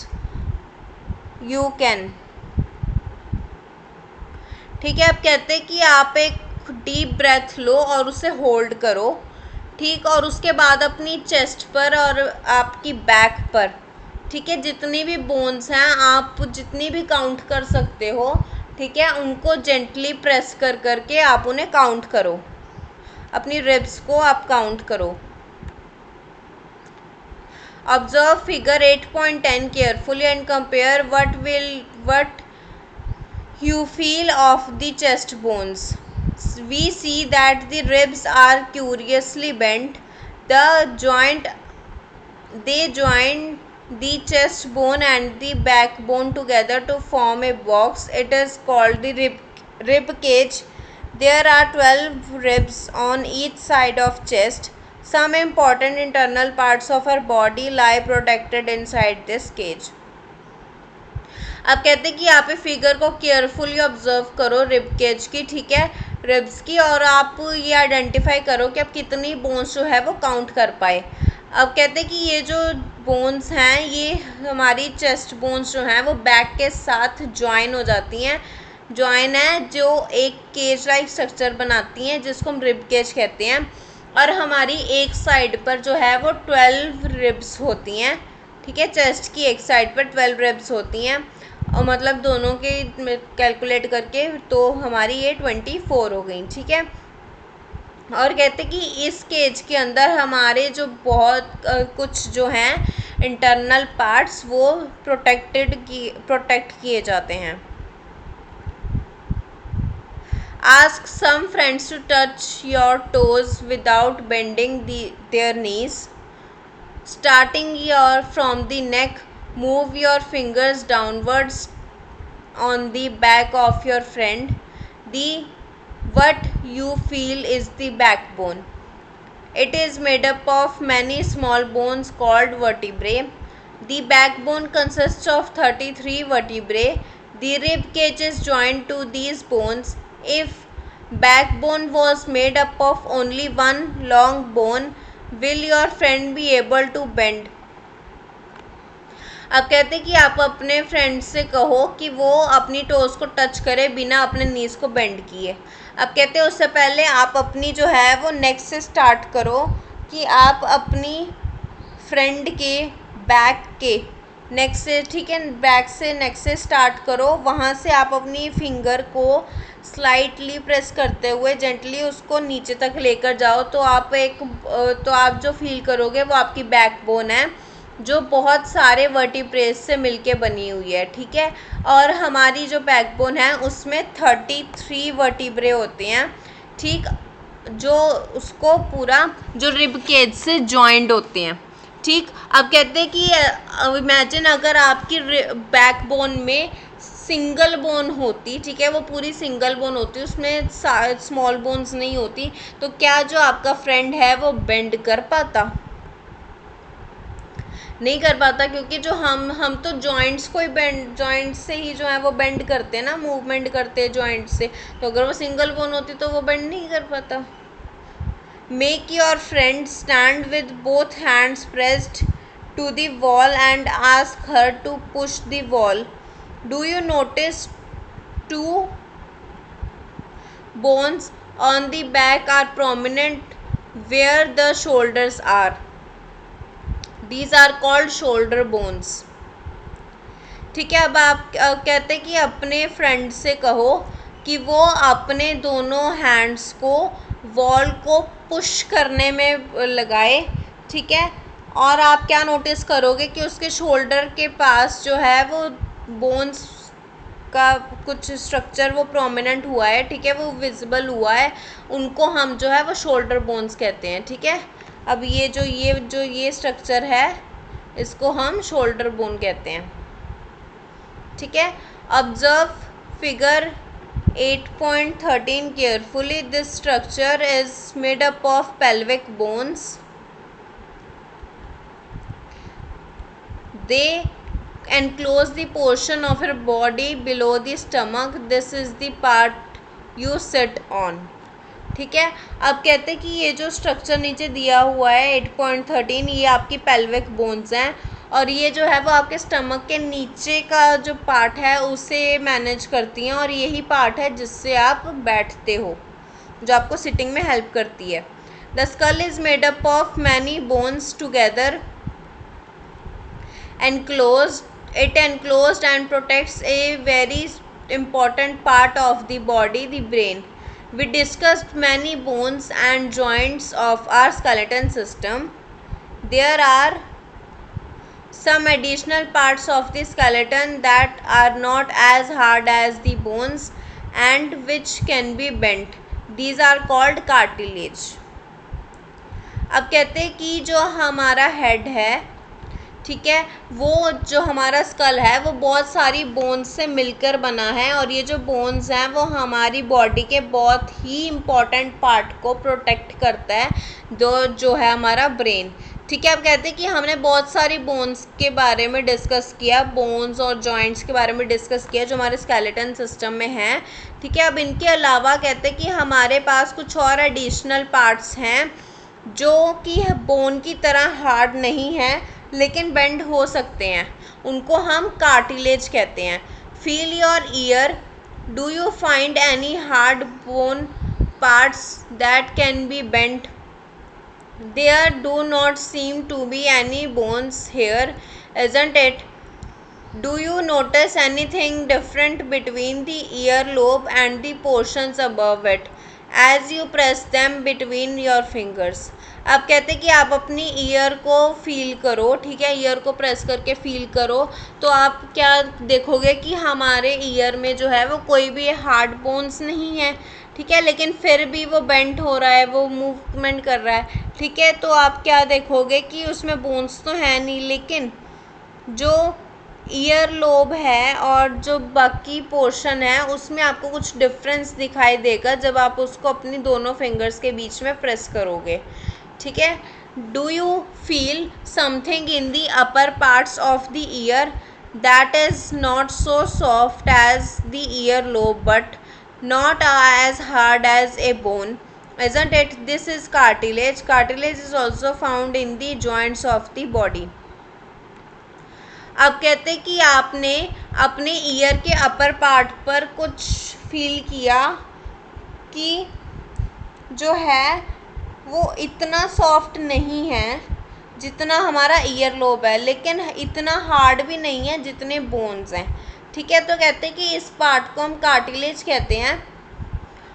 Speaker 1: you can. ठीक है, अब कहते हैं कि आप एक deep breath लो और उसे होल्ड करो। ठीक, और उसके बाद अपनी चेस्ट पर और आपकी बैक पर, ठीक है, जितनी भी बोन्स हैं आप जितनी भी काउंट कर सकते हो, ठीक है, उनको जेंटली प्रेस कर करके आप उन्हें काउंट करो। अपनी रिब्स को आप काउंट करो। Observe figure 8.10 carefully and compare what you feel of the chest bones. We see that the ribs are curiously bent. They join the chest bone and the backbone together to form a box. It is called the rib cage. There are 12 ribs on each side of chest. Some important internal parts of our body lie protected inside this cage. अब कहते हैं कि आप figure को carefully observe करो rib cage की, ठीक है, रिब्स की, और आप ये आइडेंटिफाई करो कि आप कितनी बोन्स जो है वो काउंट कर पाए। अब कहते हैं कि ये जो बोन्स हैं ये हमारी चेस्ट बोन्स जो हैं वो बैक के साथ ज्वाइन हो जाती हैं, ज्वाइन है जो एक केज लाइक स्ट्रक्चर बनाती हैं जिसको हम रिब केज कहते हैं। और हमारी एक साइड पर जो है वो 12 रिब्स होती हैं, ठीक है। चेस्ट की एक साइड पर 12 रिब्स होती हैं और मतलब दोनों के कैलकुलेट करके तो हमारी ये 24 हो गई, ठीक है। और कहते कि इस केज के अंदर हमारे जो बहुत कुछ जो हैं इंटरनल पार्ट्स वो प्रोटेक्ट किए जाते हैं। Ask some friends to touch your toes without bending their knees. Starting from the neck, move your fingers downwards on the back of your friend. What you feel is the backbone. It is made up of many small bones called vertebrae. The backbone consists of 33 vertebrae. The rib cage is joined to these bones. If backbone was made up of only one long bone, will your friend be able to bend? अब कहते कि आप अपने friend से कहो कि वो अपनी टोज को टच करे बिना अपने नीज को बेंड किए। अब कहते हैं उससे पहले आप अपनी जो है वो नेक से स्टार्ट करो, कि आप अपनी फ्रेंड के बैक के नेक से, ठीक है, बैक से नेक से स्टार्ट करो। वहाँ से आप अपनी फिंगर को स्लाइटली प्रेस करते हुए जेंटली उसको नीचे तक लेकर जाओ तो आप जो फील करोगे वो आपकी बैकबोन है जो बहुत सारे वर्टिब्रेस से मिलके बनी हुई है, ठीक है। और हमारी जो बैकबोन है उसमें 33 वर्टिब्रे होते हैं, ठीक, जो उसको पूरा जो रिब केज से जॉइंट होते हैं, ठीक। अब कहते हैं कि इमेजिन अगर आपकी बैकबोन में सिंगल बोन होती, ठीक है, वो पूरी सिंगल बोन होती, उसमें स्मॉल बोन्स नहीं होती, तो क्या जो आपका फ्रेंड है वो बेंड कर पाता? नहीं कर पाता, क्योंकि जो हम तो जॉइंट्स को ही जॉइंट से ही जो है वो बेंड करते हैं ना, मूवमेंट करते हैं जॉइंट से। तो अगर वो सिंगल बोन होती तो वो बेंड नहीं कर पाता। Make your friend stand with both hands pressed to the wall and ask her to push the wall. Do you notice two bones on the back are prominent where the shoulders are. These are called shoulder bones. ठीक है। अब आप कहते हैं कि अपने friend से कहो कि वो अपने दोनों हैंड्स को वॉल को पुश करने में लगाए, ठीक है। और आप क्या नोटिस करोगे कि उसके शोल्डर के पास जो है वो बोन्स का कुछ स्ट्रक्चर वो प्रोमिनेंट हुआ है, ठीक है, वो विजिबल हुआ है, उनको हम जो है वो शोल्डर बोन्स कहते हैं, ठीक है। अब ये स्ट्रक्चर है इसको हम शोल्डर बोन कहते हैं, ठीक है। Observe figure 8.13 carefully. This structure is made up of pelvic bones. They enclose the portion of your body below the stomach. This is the part you sit on. ठीक है। अब कहते हैं कि ये जो स्ट्रक्चर नीचे दिया हुआ है 8.13 ये आपकी पेल्विक बोन्स हैं और ये जो है वो आपके स्टमक के नीचे का जो पार्ट है उसे मैनेज करती हैं और यही पार्ट है जिससे आप बैठते हो, जो आपको सिटिंग में हेल्प करती है. The skull is made up of many bones together it enclosed and protects a very important part of the body, the brain. We discussed many bones and joints of our skeleton system. There are some additional parts of the skeleton that are not as hard as the bones and which can be bent. These are called cartilage. अब कहते हैं कि जो हमारा head है, ठीक है, वो जो हमारा स्कल है वो बहुत सारी बोन्स से मिलकर बना है और ये जो बोन्स हैं वो हमारी बॉडी के बहुत ही इम्पॉर्टेंट पार्ट को प्रोटेक्ट करता है, जो है हमारा ब्रेन. ठीक है। अब कहते हैं कि हमने बहुत सारी बोन्स के बारे में डिस्कस किया, बोन्स और जॉइंट्स के बारे में डिस्कस किया जो हमारे स्केलेटन सिस्टम में हैं. ठीक है। अब इनके अलावा कहते हैं कि हमारे पास कुछ और एडिशनल पार्ट्स हैं जो कि बोन की तरह हार्ड नहीं है लेकिन बेंड हो सकते हैं, उनको हम कार्टिलेज कहते हैं। Feel your year, do you find any hard bone parts that can be bent? There do not seem to be any bones here, isn't it? Do you notice anything different between the earlobe and the portions above it as you press them between your fingers? अब कहते हैं कि आप अपनी year को feel करो, ठीक है, ईयर को प्रेस करके फील करो, तो आप क्या देखोगे कि हमारे ईयर में जो है वो कोई भी हार्ड बोन्स नहीं है, ठीक है, लेकिन फिर भी वो बेंट हो रहा है, वो मूवमेंट कर रहा है, ठीक है। तो आप क्या देखोगे कि उसमें बोन्स तो है नहीं, लेकिन जो ईयर लोब है और जो बाकी पोर्शन है उसमें आपको कुछ डिफरेंस दिखाई देगा जब आप उसको अपनी दोनों फिंगर्स के बीच में प्रेस करोगे, ठीक है। Do you feel something in the upper parts of the ear that is not so soft as the ear lobe but not as hard as a bone, isn't it? This is cartilage. Cartilage is also found in the joints of the body. अब कहते हैं कि आपने अपने year के upper part पर कुछ feel किया कि जो है वो इतना सॉफ्ट नहीं है जितना हमारा ईयर लोब है, लेकिन इतना हार्ड भी नहीं है जितने बोन्स हैं, ठीक है। तो कहते हैं कि इस पार्ट को हम कार्टिलेज कहते हैं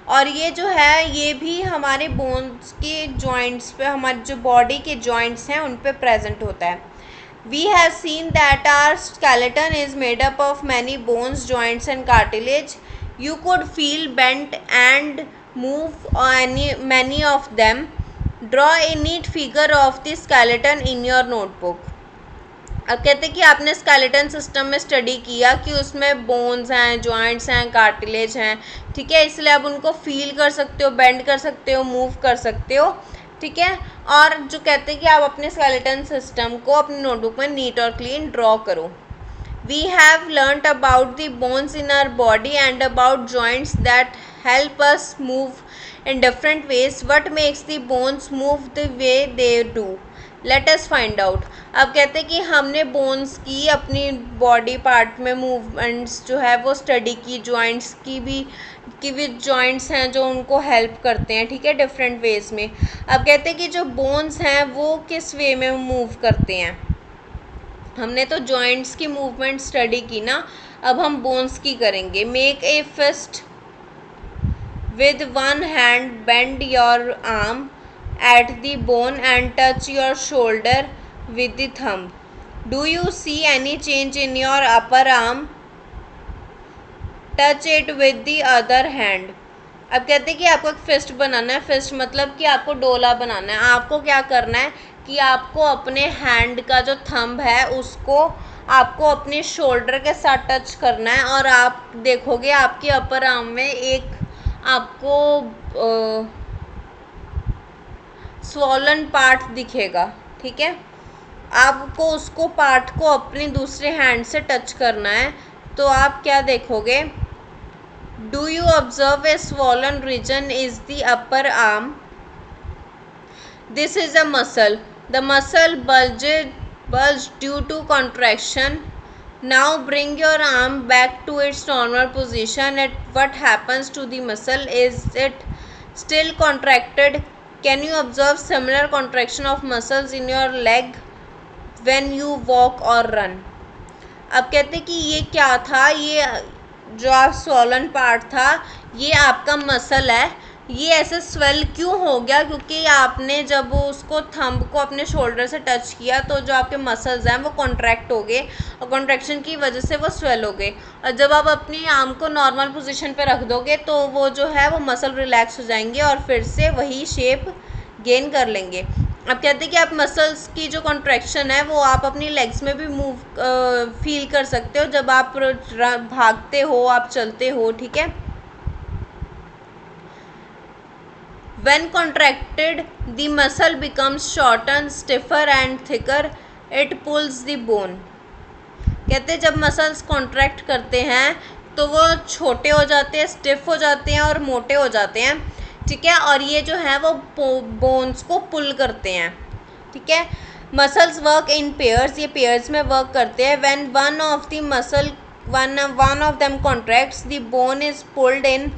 Speaker 1: और ये जो है ये भी हमारे बोन्स के जॉइंट्स पे, हमारे जो बॉडी के जॉइंट्स हैं उन पे प्रेजेंट होता है। We have seen that our skeleton is made up of many bones, joints and cartilage. You could feel bent and move many of them. Draw a neat figure of the skeleton in your notebook. अब कहते हैं कि आपने skeleton system में study किया कि उसमें bones हैं, जॉइंट्स हैं, कार्टिलेज हैं, ठीक है, इसलिए आप उनको फील कर सकते हो, बेंड कर सकते हो, मूव कर सकते हो, ठीक है। और जो कहते हैं कि आप अपने स्केलेटन सिस्टम को अपनी नोटबुक में नीट और क्लीन ड्रॉ करो. We have learnt about the bones in our body and about joints that help us move in different ways. What makes the bones move the way they do? Let us find out. अब कहते हैं कि हमने bones की अपनी body part में movements जो है वो स्टडी की, जॉइंट्स की भी जॉइंट्स हैं जो उनको हेल्प करते हैं, ठीक है, डिफरेंट वेज में. अब कहते हैं कि जो बोन्स हैं वो किस वे में मूव करते हैं. हमने तो जॉइंट्स की मूवमेंट स्टडी की ना, अब हम बोन्स की करेंगे. Make a fist with one hand, bend your arm at the bone and touch your shoulder with the thumb. Do you see any change in your upper arm? Touch it with the other hand. अब कहते हैं कि आपको एक fist बनाना है. Fist मतलब कि आपको डोला बनाना है. आपको क्या करना है कि आपको अपने हैंड का जो थंब है उसको आपको अपने शोल्डर के साथ टच करना है और आप देखोगे आपके अपर आर्म में एक आपको स्वॉलन पार्ट दिखेगा, ठीक है. आपको उसको पार्ट को अपने दूसरे हैंड से टच करना है. तो आप क्या देखोगे, do you observe a swollen region is the upper arm. This is a muscle. The muscle bulged due to contraction. Now bring your arm back to its normal position. And what happens to the muscle? Is it still contracted? Can you observe similar contraction of muscles in your leg when you walk or run? अब कहते हैं कि ये क्या था, ये जो आप स्वॉलन पार्ट था ये आपका मसल है. ये ऐसे स्वेल क्यों हो गया, क्योंकि आपने जब उसको थंब को अपने शोल्डर से टच किया तो जो आपके मसल्स हैं वो कॉन्ट्रैक्ट हो गए और कॉन्ट्रैक्शन की वजह से वो स्वेल हो गए. और जब आप अपनी आर्म को नॉर्मल पोजीशन पे रख दोगे तो वो जो है वो मसल रिलैक्स हो जाएंगे और फिर से वही शेप गेन कर लेंगे. अब कहते हैं कि आप मसल्स की जो कॉन्ट्रैक्शन है वो आप अपनी लेग्स में भी फील कर सकते हो जब आप भागते हो, आप चलते हो, ठीक है. When contracted, the muscle becomes shortened, stiffer and thicker. It pulls the bone. कहते हैं जब मसल्स कॉन्ट्रैक्ट करते हैं तो वो छोटे हो जाते हैं, स्टिफ हो जाते हैं और मोटे हो जाते हैं, ठीक है. और ये जो है वो बोन्स को पुल करते हैं, ठीक है. मसल्स वर्क इन पेयर्स, ये पेयर्स में वर्क करते हैं। When one of them contracts, the bone is pulled in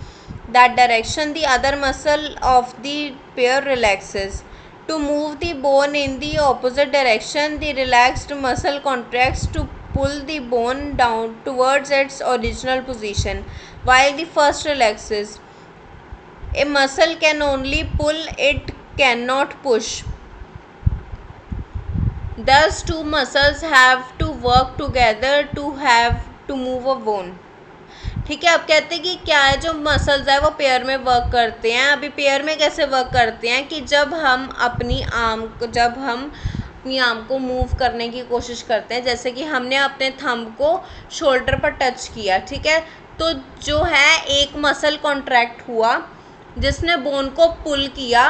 Speaker 1: that direction, the other muscle of the pair relaxes. To move the bone in the opposite direction, the relaxed muscle contracts to pull the bone down towards its original position, while the first relaxes. A muscle can only pull, it cannot push. Thus two muscles have to work together to move a bone. ठीक है, अब कहते हैं कि क्या है, जो muscles है वो पेयर में वर्क करते हैं। अभी पेयर में कैसे वर्क करते हैं कि जब हम अपनी आर्म को मूव करने की कोशिश करते हैं, जैसे कि हमने अपने थंब को शोल्डर पर टच किया, ठीक है, तो जो है एक मसल कॉन्ट्रैक्ट हुआ जिसने बोन को पुल किया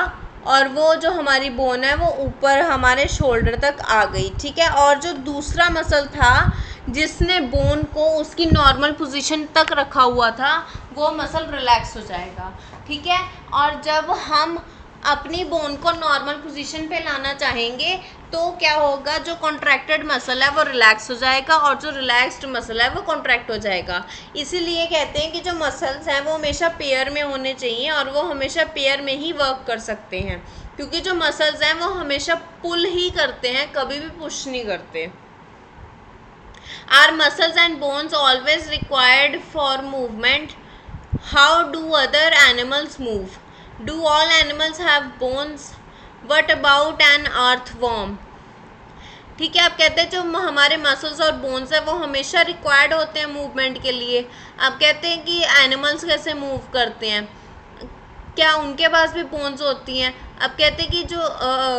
Speaker 1: और वो जो हमारी बोन है वो ऊपर हमारे शोल्डर तक आ गई, ठीक है। और जो दूसरा मसल था जिसने बोन को उसकी नॉर्मल पोजीशन तक रखा हुआ था, वो मसल रिलैक्स हो जाएगा, ठीक है। और जब हम अपनी बोन को नॉर्मल पोजीशन पे लाना चाहेंगे तो क्या होगा, जो कॉन्ट्रैक्टेड मसल है वो रिलैक्स हो जाएगा और जो रिलैक्स्ड मसल है वो कॉन्ट्रैक्ट हो जाएगा। इसीलिए कहते हैं कि जो मसल्स हैं वो हमेशा पेयर में होने चाहिए और वो हमेशा पेयर में ही वर्क कर सकते हैं, क्योंकि जो मसल्स हैं वो हमेशा पुल ही करते हैं, कभी भी पुश नहीं करते। Are muscles and bones always required for movement? How do other animals move? Do all animals have bones? What about an earthworm? ठीक है, आप कहते हैं जो हमारे मसल्स और बोन्स है वो हमेशा रिक्वायर्ड होते हैं मूवमेंट के लिए। आप कहते हैं कि एनिमल्स कैसे मूव करते हैं, क्या उनके पास भी बोन्स होती हैं? अब कहते हैं कि जो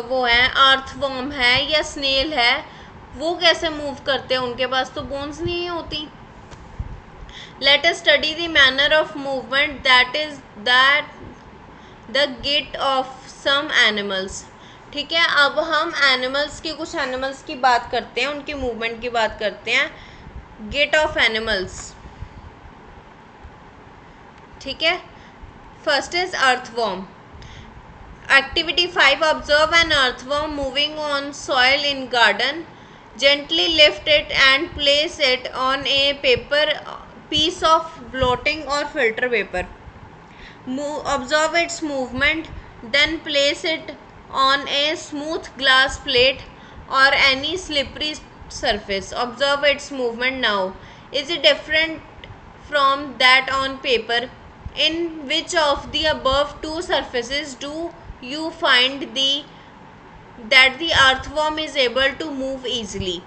Speaker 1: वो है अर्थवर्म है या स्नेल है वो कैसे मूव करते हैं, उनके पास तो बोन्स नहीं होती। Let us study the manner of movement that the gait of some animals. ठीक है, अब हम एनिमल्स की कुछ एनिमल्स की बात करते हैं, उनकी मूवमेंट की बात करते हैं। गिट ऑफ एनिमल्स, ठीक है। First is earthworm. Activity 5, observe an earthworm moving on soil in garden. Gently lift it and place it on a piece of blotting or filter paper. Observe its movement, then place it on a smooth glass plate or any slippery surface. Observe its movement now. Is it different from that on paper? In which of the above two surfaces do you find that the earthworm is able to move easily?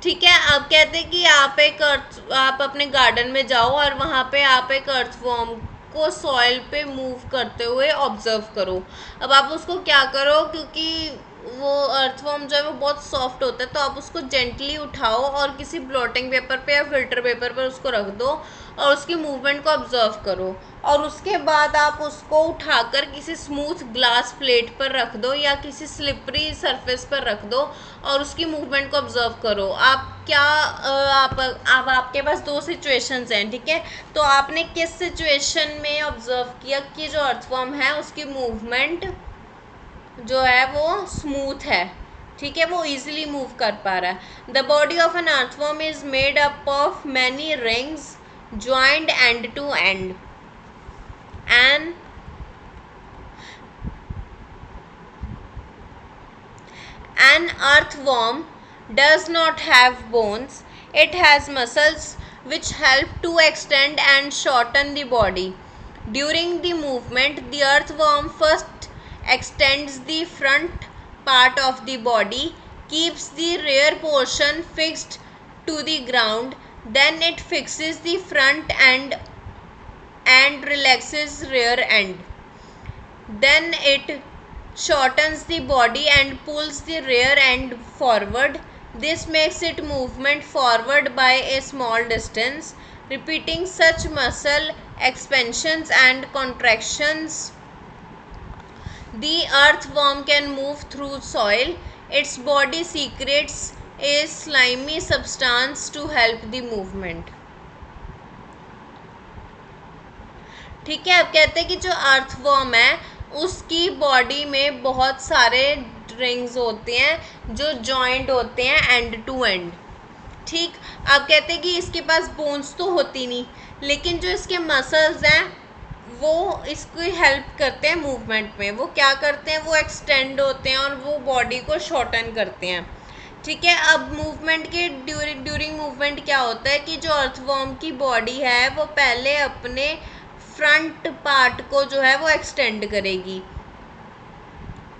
Speaker 1: ठीक है, अब कहते हैं कि आप अपने garden में जाओ और वहाँ पे आप एक अर्थवर्म को सॉइल पे मूव करते हुए ऑब्जर्व करो। अब आप उसको क्या करो, क्योंकि वो अर्थवर्म जो है वो बहुत सॉफ्ट होता है, तो आप उसको जेंटली उठाओ और किसी ब्लॉटिंग पेपर पे या फिल्टर पेपर पर उसको रख दो और उसकी मूवमेंट को ऑब्जर्व करो। और उसके बाद आप उसको उठाकर किसी स्मूथ ग्लास प्लेट पर रख दो या किसी स्लिपरी सरफेस पर रख दो और उसकी मूवमेंट को ऑब्जर्व करो। अब आपके पास दो सिचुएशंस हैं, ठीक है। तो आपने किस सिचुएशन में ऑब्जर्व किया कि जो अर्थवर्म है उसकी मूवमेंट जो है वो स्मूथ है, ठीक है, वो इजीली मूव कर पा रहा है। The body of an earthworm is made up of many rings joined end to end. An earthworm does not have bones. It has muscles which help to extend and shorten the body. During the movement, the earthworm first extends the front part of the body, keeps the rear portion fixed to the ground. Then it fixes the front end and relaxes rear end. Then it shortens the body and pulls the rear end forward. This makes it movement forward by a small distance. Repeating such muscle expansions and contractions, the earthworm can move through soil. Its body secretes a slimy substance to help the movement. ठीक है, अब कहते हैं कि जो earthworm है उसकी body में बहुत सारे रिंग्स होते हैं जो जॉइंट होते हैं एंड टू एंड। ठीक, आप कहते हैं कि इसके पास बोन्स तो होती नहीं, लेकिन जो इसके मसल्स हैं वो इसकी हेल्प करते हैं मूवमेंट में। वो क्या करते हैं, वो एक्सटेंड होते हैं और वो बॉडी को शॉर्टन करते हैं। ठीक है, अब मूवमेंट के ड्यूरिंग मूवमेंट क्या होता है कि जो अर्थवर्म की बॉडी है वो पहले अपने फ्रंट पार्ट को जो है वो एक्सटेंड करेगी।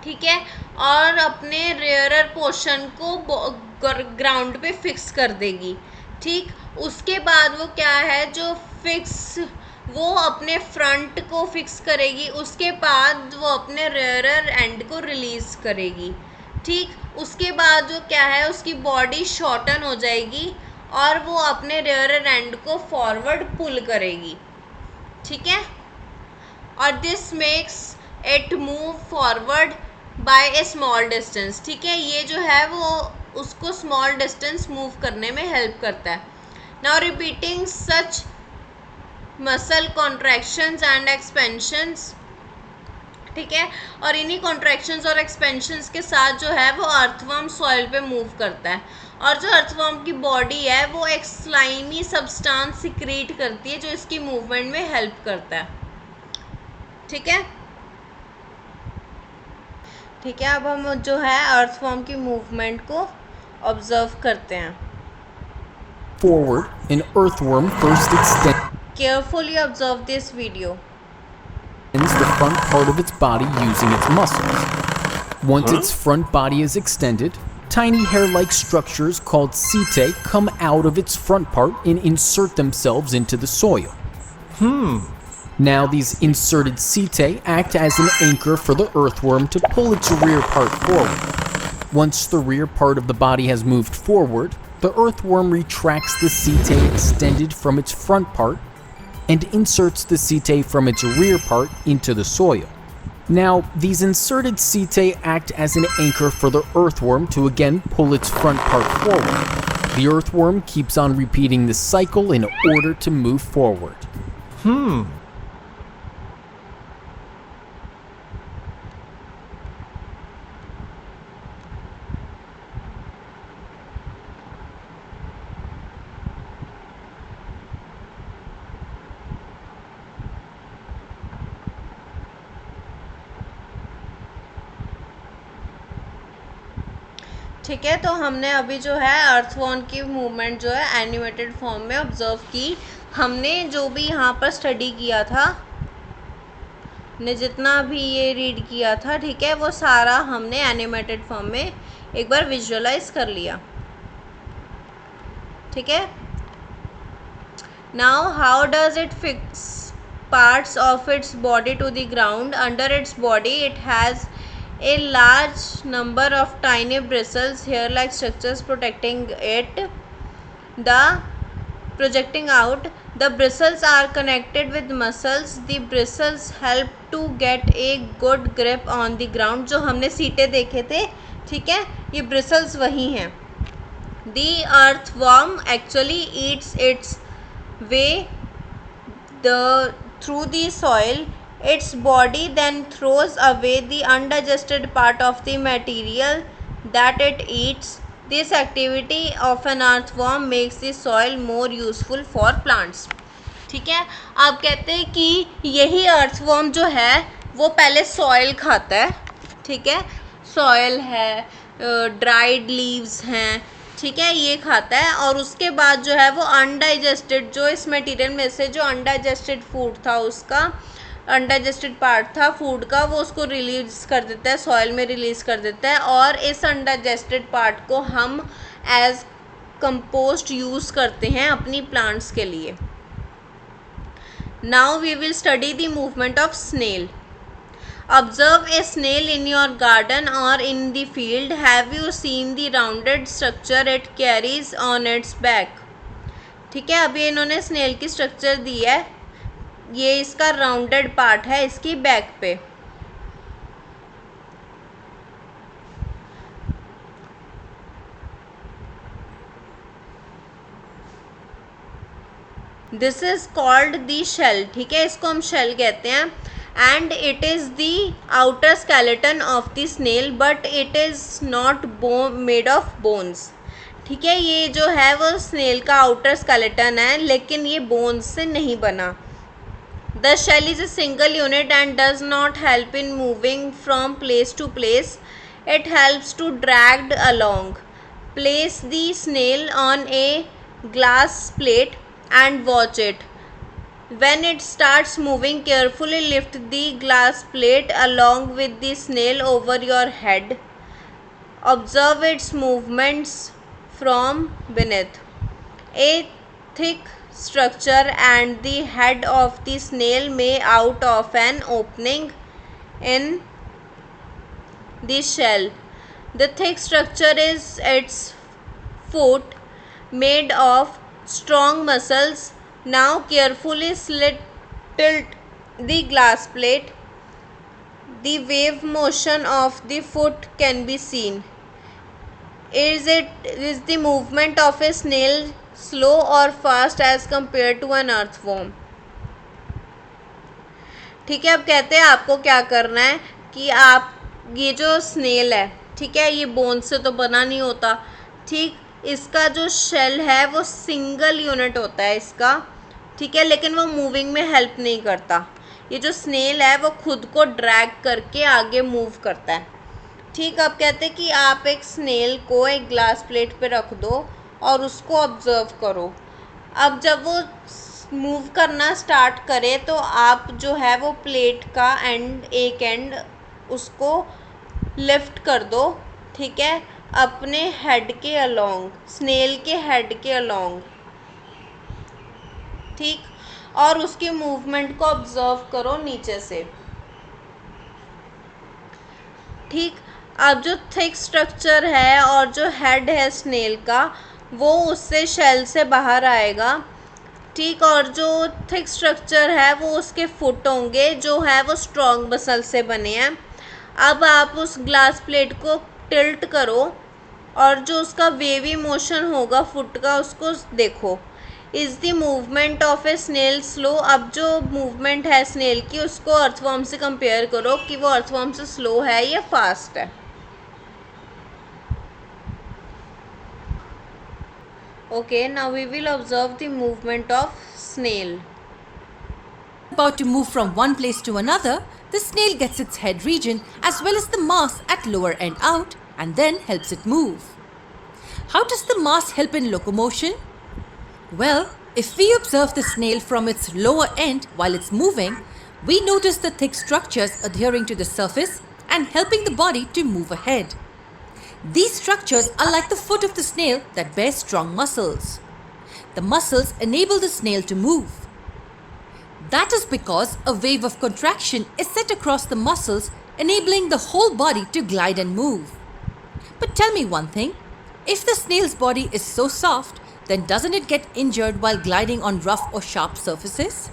Speaker 1: ठीक है, और अपने रेयरर पोर्शन को ग्राउंड पे फिक्स कर देगी। ठीक, उसके बाद वो क्या है जो फिक्स, वो अपने फ्रंट को फिक्स करेगी, उसके बाद वो अपने रेयरर एंड को रिलीज करेगी। ठीक, उसके बाद जो क्या है उसकी बॉडी शॉर्टन हो जाएगी और वो अपने रेयरर एंड को फॉरवर्ड पुल करेगी। ठीक है, और this makes it move forward bye A small distance. ठीक है, ये जो है वो उसको स्मॉल डिस्टेंस मूव करने में हेल्प करता है। Now repeating such muscle contractions and expansions. ठीक है, और इन्हीं कॉन्ट्रैक्शंस और एक्सपेंशंस के साथ जो है वो अर्थवर्म सॉइल पे मूव करता है, और जो अर्थवर्म की बॉडी है वो एक स्लाइमी सब्सटेंस सिक्रीट करती है जो इसकी मूवमेंट में हेल्प करता है। ठीक है, ठीक है, अब हम जो है अर्थवर्म की मूवमेंट को ऑब्जर्व करते हैं।
Speaker 2: Forward, an earthworm first extends
Speaker 1: carefully observe this video.
Speaker 2: the front part of its body using its muscles. Once its front body is extended, tiny hair-like structures called setae come out of its front part and insert themselves into the soil. Now these inserted setae act as an anchor for the earthworm to pull its rear part forward. Once the rear part of the body has moved forward, the earthworm retracts the setae extended from its front part and inserts the setae from its rear part into the soil. Now, these inserted setae act as an anchor for the earthworm to again pull its front part forward. The earthworm keeps on repeating this cycle in order to move forward.
Speaker 1: ठीक है, तो हमने अभी जो है earthworm की movement जो है एनिमेटेड फॉर्म में ऑब्जर्व की। हमने जो भी यहाँ पर स्टडी किया था, ने जितना भी ये रीड किया था, ठीक है, वो सारा हमने एनिमेटेड फॉर्म में एक बार विजुअलाइज कर लिया। ठीक है, now how does it fix parts of its body to the ground? Under its body it has a large number of tiny bristles, hair-like structures protecting it. Projecting out, the bristles are connected with muscles. The bristles help to get a good grip on the ground. जो हमने सीटे देखे थे, ठीक है, ये bristles वही हैं। The earthworm actually eats its way through the soil. Its body then throws away the undigested part of the material that it eats. This activity of an earthworm makes the soil more useful for plants. ठीक है, आप कहते हैं कि यही earthworm जो है वो पहले सॉइल खाता है। ठीक है, सॉइल है, ड्राइड लीव्स हैं, ठीक है, ये खाता है, और उसके बाद जो है वो अनडाइजेस्टेड, जो इस मटेरियल में से जो अनडाइजेस्टेड फूड था, उसका अनडाइजेस्टेड पार्ट था फूड का, वो उसको रिलीज कर देता है, सॉइल में रिलीज कर देता है, और इस अनडाइजेस्टेड पार्ट को हम एज कंपोस्ट यूज़ करते हैं अपनी प्लांट्स के लिए। Now we will study the movement of snail. Observe a snail in your garden or in the field. Have you seen the rounded structure it carries on its back? ठीक है, अभी इन्होंने snail की structure दी है, ये इसका rounded part है इसकी बैक पे। This is called the shell. ठीक है, इसको हम शेल कहते हैं। and it is the outer skeleton of the snail but it is not made of bones. ठीक है, ये जो है वो स्नेल का आउटर स्केलेटन है लेकिन ये बोन्स से नहीं बना. The shell is a single unit and does not help in moving from place to place. It helps to dragged along. Place the snail on a glass plate and watch it. When it starts moving, carefully lift the glass plate along with the snail over your head. Observe its movements from beneath. A thick structure and the head of the snail may out of an opening in the shell. The thick structure is its foot made of strong muscles. Now carefully tilt the glass plate. The wave motion of the foot can be seen. Is the movement of a snail slow or fast as compared to an earthworm? ठीक है, अब कहते हैं आपको क्या करना है कि आप ये जो स्नेल है, ठीक है, ये बोन से तो बना नहीं होता. ठीक, इसका जो शेल है वो सिंगल यूनिट होता है इसका. ठीक है, लेकिन वो मूविंग में हेल्प नहीं करता. ये जो स्नेल है वो खुद को ड्रैग करके आगे मूव करता है. ठीक, अब कहते हैं कि आप एक स्नेल को एक ग्लास प्लेट पे रख दो और उसको ऑब्ज़र्व करो. अब जब वो मूव करना स्टार्ट करे तो आप जो है वो प्लेट का एक एंड उसको लिफ्ट कर दो. ठीक है, अपने हेड के अलोंग, स्नेल के हेड के अलोंग. ठीक, और उसके मूवमेंट को ऑब्ज़र्व करो नीचे से. ठीक, अब जो थिक स्ट्रक्चर है और जो हेड है स्नेल का वो उससे शेल से बाहर आएगा. ठीक, और जो थिक स्ट्रक्चर है वो उसके फुट होंगे जो है वो स्ट्रॉन्ग मसल से बने हैं. अब आप उस ग्लास प्लेट को टिल्ट करो और जो उसका वेवी मोशन होगा फुट का उसको देखो. Is the movement of a snail slow? अब जो मूवमेंट है स्नेल की उसको अर्थवर्म से कंपेयर करो कि वो अर्थवर्म से स्लो है या फास्ट है. Okay, now we will observe the movement of snail.
Speaker 3: About to move from one place to another, the snail gets its head region as well as the mass at lower end out and then helps it move. How does the mass help in locomotion? Well, if we observe the snail from its lower end while it's moving, we notice the thick structures adhering to the surface and helping the body to move ahead. These structures are like the foot of the snail that bears strong muscles. The muscles enable the snail to move. That is because a wave of contraction is set across the muscles, enabling the whole body to glide and move. But tell me one thing, if the snail's body is so soft, then doesn't it get injured while gliding on rough or sharp surfaces?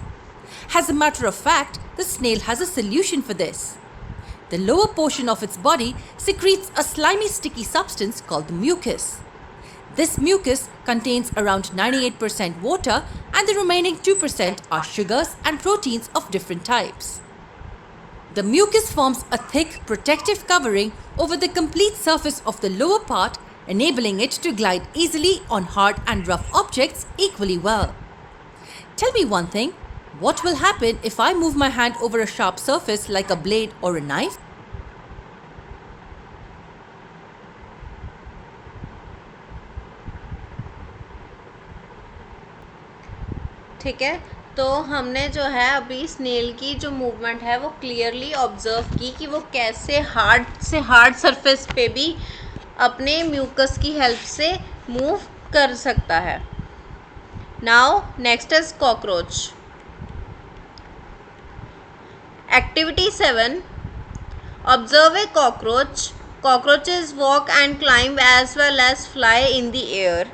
Speaker 3: As a matter of fact, the snail has a solution for this. The lower portion of its body secretes a slimy sticky substance called the mucus. This mucus contains around 98% water and the remaining 2% are sugars and proteins of different types. The mucus forms a thick protective covering over the complete surface of the lower part, enabling it to glide easily on hard and rough objects equally well. Tell me one thing, what will happen if I move my hand over a sharp surface like a blade or a knife?
Speaker 1: ठीक है, तो हमने जो है अभी snail की जो movement है वो क्लियरली ऑब्जर्व की कि वो कैसे हार्ड से हार्ड सरफेस पे भी अपने म्यूकस की हेल्प से मूव कर सकता है. Now next is cockroach. Activity 7. Observe a cockroach. Cockroaches walk and climb as well as fly in the air.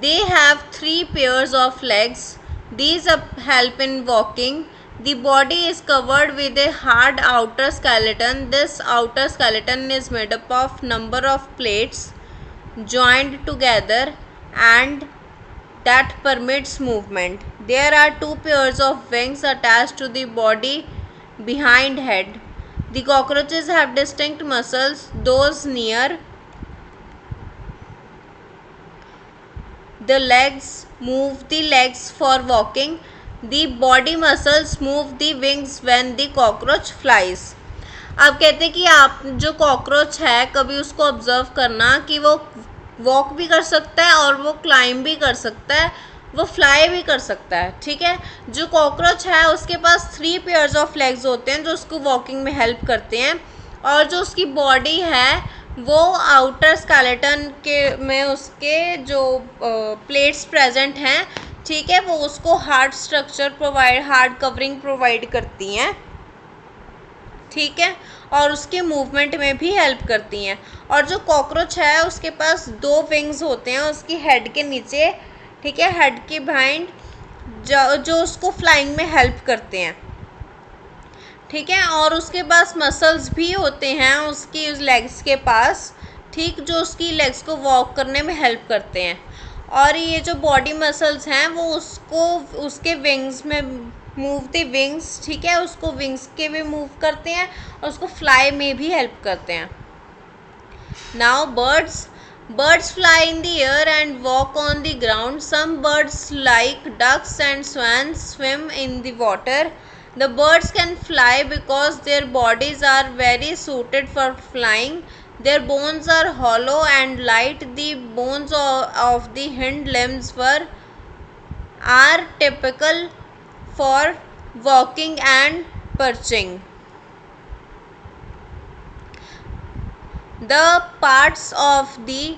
Speaker 1: They have 3 pairs of legs. These help in walking. The body is covered with a hard outer skeleton. This outer skeleton is made up of number of plates joined together and that permits movement. There are two pairs of wings attached to the body behind head. The cockroaches have distinct muscles. Those near the legs move the legs for walking. The body muscles move the wings when the cockroach flies. अब कहते हैं कि आप जो cockroach है कभी उसको observe करना कि वो वॉक भी कर सकता है और वो क्लाइंब भी कर सकता है, वो फ्लाई भी कर सकता है. ठीक है, जो कॉकरोच है उसके पास 3 पेयर्स ऑफ लेग्स होते हैं जो उसको वॉकिंग में हेल्प करते हैं, और जो उसकी बॉडी है वो आउटर स्केलेटन के में उसके जो प्लेट्स प्रेजेंट हैं, ठीक है, वो उसको hard structure provide, hard covering provide करती हैं. ठीक है, और उसके मूवमेंट में भी हेल्प करती हैं. और जो कॉकरोच है उसके पास 2 विंग्स होते हैं उसकी हेड के नीचे. ठीक है, हेड के बिहाइंड जो उसको फ्लाइंग में हेल्प करते हैं. ठीक है, और उसके पास मसल्स भी होते हैं उसकी उस लेग्स के पास, ठीक, जो उसकी लेग्स को वॉक करने में हेल्प करते हैं. और ये जो बॉडी मसल्स हैं वो उसको उसके विंग्स में मूव द विंग्स, ठीक है, उसको विंग्स के भी मूव करते हैं और उसको फ्लाई में भी हेल्प करते हैं. Now birds fly in the air and walk on the ground. Some birds like ducks and swans swim in the water. The birds can fly because their bodies are very suited for flying. Their bones are hollow and light. The bones of the hind limbs are typical for walking and perching. The parts of the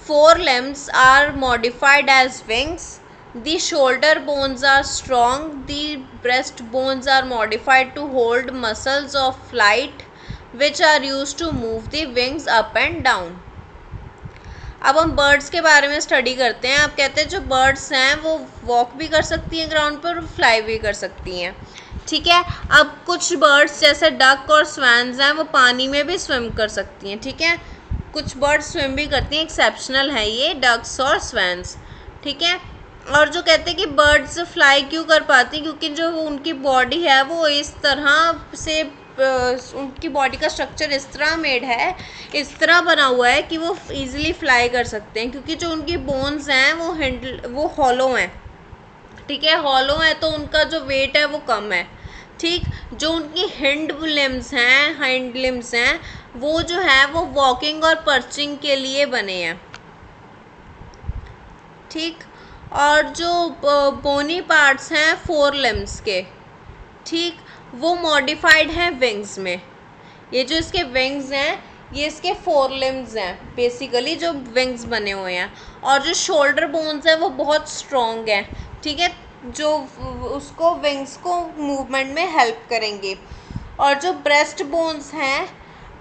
Speaker 1: forelimbs are modified as wings. The shoulder bones are strong. The breast bones are modified to hold muscles of flight, which are used to move the wings up and down. अब हम birds के बारे में study करते हैं. आप कहते हैं जो बर्ड्स हैं वो वॉक भी कर सकती हैं ग्राउंड पर और फ्लाई भी कर सकती हैं. ठीक है, अब कुछ बर्ड्स जैसे डक और स्वैन्स हैं वो पानी में भी स्विम कर सकती हैं. ठीक है, कुछ बर्ड्स स्विम भी करती हैं, एक्सेप्शनल है ये डक्स और स्वैन्स. ठीक है, और जो कहते हैं कि बर्ड्स फ्लाई क्यों कर पाती हैं, क्योंकि जो उनकी बॉडी है वो इस तरह से उनकी बॉडी का स्ट्रक्चर इस तरह मेड है, इस तरह बना हुआ है कि वो ईज़िली फ्लाई कर सकते हैं, क्योंकि जो उनकी बोन्स हैं वो हॉलो हैं. ठीक है, हॉलो है तो उनका जो वेट है वो कम है. ठीक, जो उनकी हिंड लिम्स हैं वो जो है वो वॉकिंग और पर्चिंग के लिए बने हैं. ठीक, और जो बोनी पार्ट्स हैं 4 लिम्स के, ठीक, वो मॉडिफाइड हैं विंग्स में. ये जो इसके विंग्स हैं ये इसके 4 लिम्स हैं बेसिकली जो विंग्स बने हुए हैं. और जो शोल्डर बोन्स हैं वो बहुत स्ट्रॉन्ग हैं. ठीक है, जो उसको विंग्स को मूवमेंट में हेल्प करेंगे. और जो ब्रेस्ट बोन्स हैं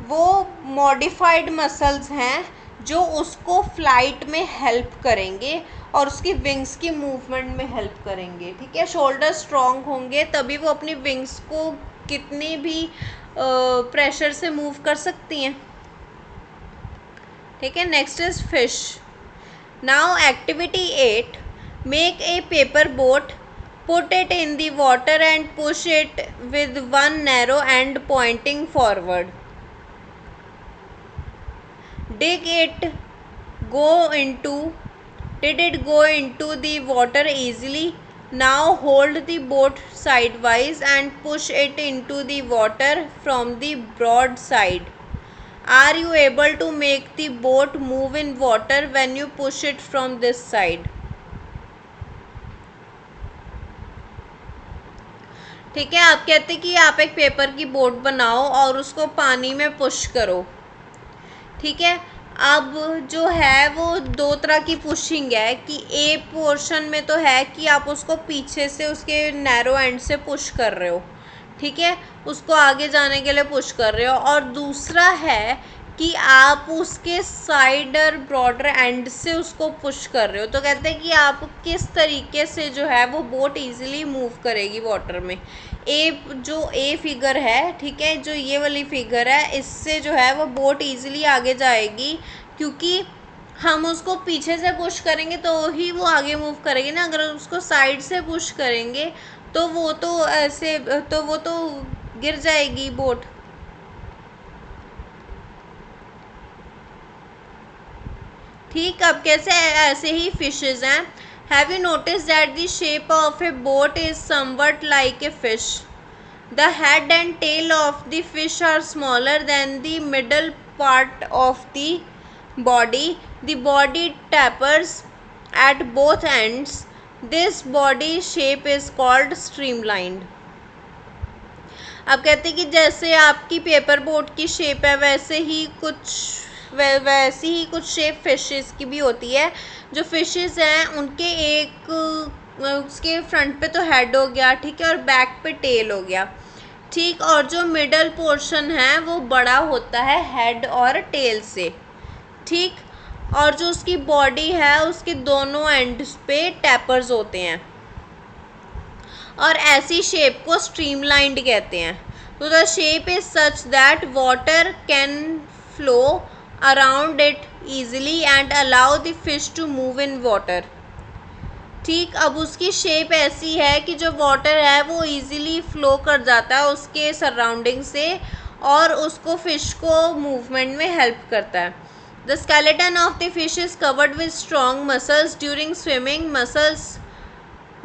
Speaker 1: वो मॉडिफाइड मसल्स हैं जो उसको फ्लाइट में हेल्प करेंगे और उसकी विंग्स की मूवमेंट में हेल्प करेंगे. ठीक है, शोल्डर स्ट्रॉन्ग होंगे तभी वो अपनी विंग्स को कितनी भी प्रेशर से मूव कर सकती हैं. ठीक है, next is fish. Now activity 8, make a paper boat, put it in the water and push it with one narrow and Poynting forward. Did it go into the water easily? Now hold the boat sidewise and push it into the water from the broad side. Are you able to make the boat move in water when you push it from this side? ठीक है, आप कहते हैं कि आप एक paper की boat बनाओ और उसको पानी में पुश करो. ठीक है, अब जो है वो 2 तरह की पुशिंग है कि ए पोर्शन में तो है कि आप उसको पीछे से उसके नैरो एंड से पुश कर रहे हो. ठीक है, उसको आगे जाने के लिए पुश कर रहे हो. और दूसरा है कि आप उसके साइडर ब्रॉडर एंड से उसको पुश कर रहे हो. तो कहते हैं कि आप किस तरीके से जो है वो बोट इजीली मूव करेगी वाटर में. ए फिगर है, ठीक है, जो ये वाली फिगर है इससे जो है वो बोट इजीली आगे जाएगी क्योंकि हम उसको पीछे से पुश करेंगे तो ही वो आगे मूव करेगी ना, अगर उसको साइड से पुश करेंगे तो वो तो ऐसे, तो वो तो गिर जाएगी बोट। ठीक, अब कैसे, ऐसे ही फिशेज हैं। Have you notice that the shape of A boat is somewhat like a fish? The head and tail of the fish are smaller than the middle part of the body. The body tapers at both ends. This body shape is called streamlined. अब कहते हैं कि जैसे आपकी paper boat की shape है वैसे ही वैसी ही कुछ शेप फिशेस की भी होती है। जो फिशेस हैं उनके एक उसके फ्रंट पे तो हेड हो गया, ठीक है, और बैक पे टेल हो गया, ठीक, और जो मिडल पोर्शन है वो बड़ा होता है हेड और टेल से, ठीक, और जो उसकी बॉडी है उसके दोनों एंड्स पे टैपर्स होते हैं और ऐसी शेप को स्ट्रीमलाइंड कहते हैं। तो the shape is such that water can flow around it easily and allow the fish to move in water. ठीक, अब उसकी शेप ऐसी है कि जो वाटर है वो इजीली फ्लो कर जाता है उसके सराउंडिंग से और उसको फिश को मूवमेंट में हेल्प करता है। The skeleton of the fish is covered with strong muscles during swimming. Muscles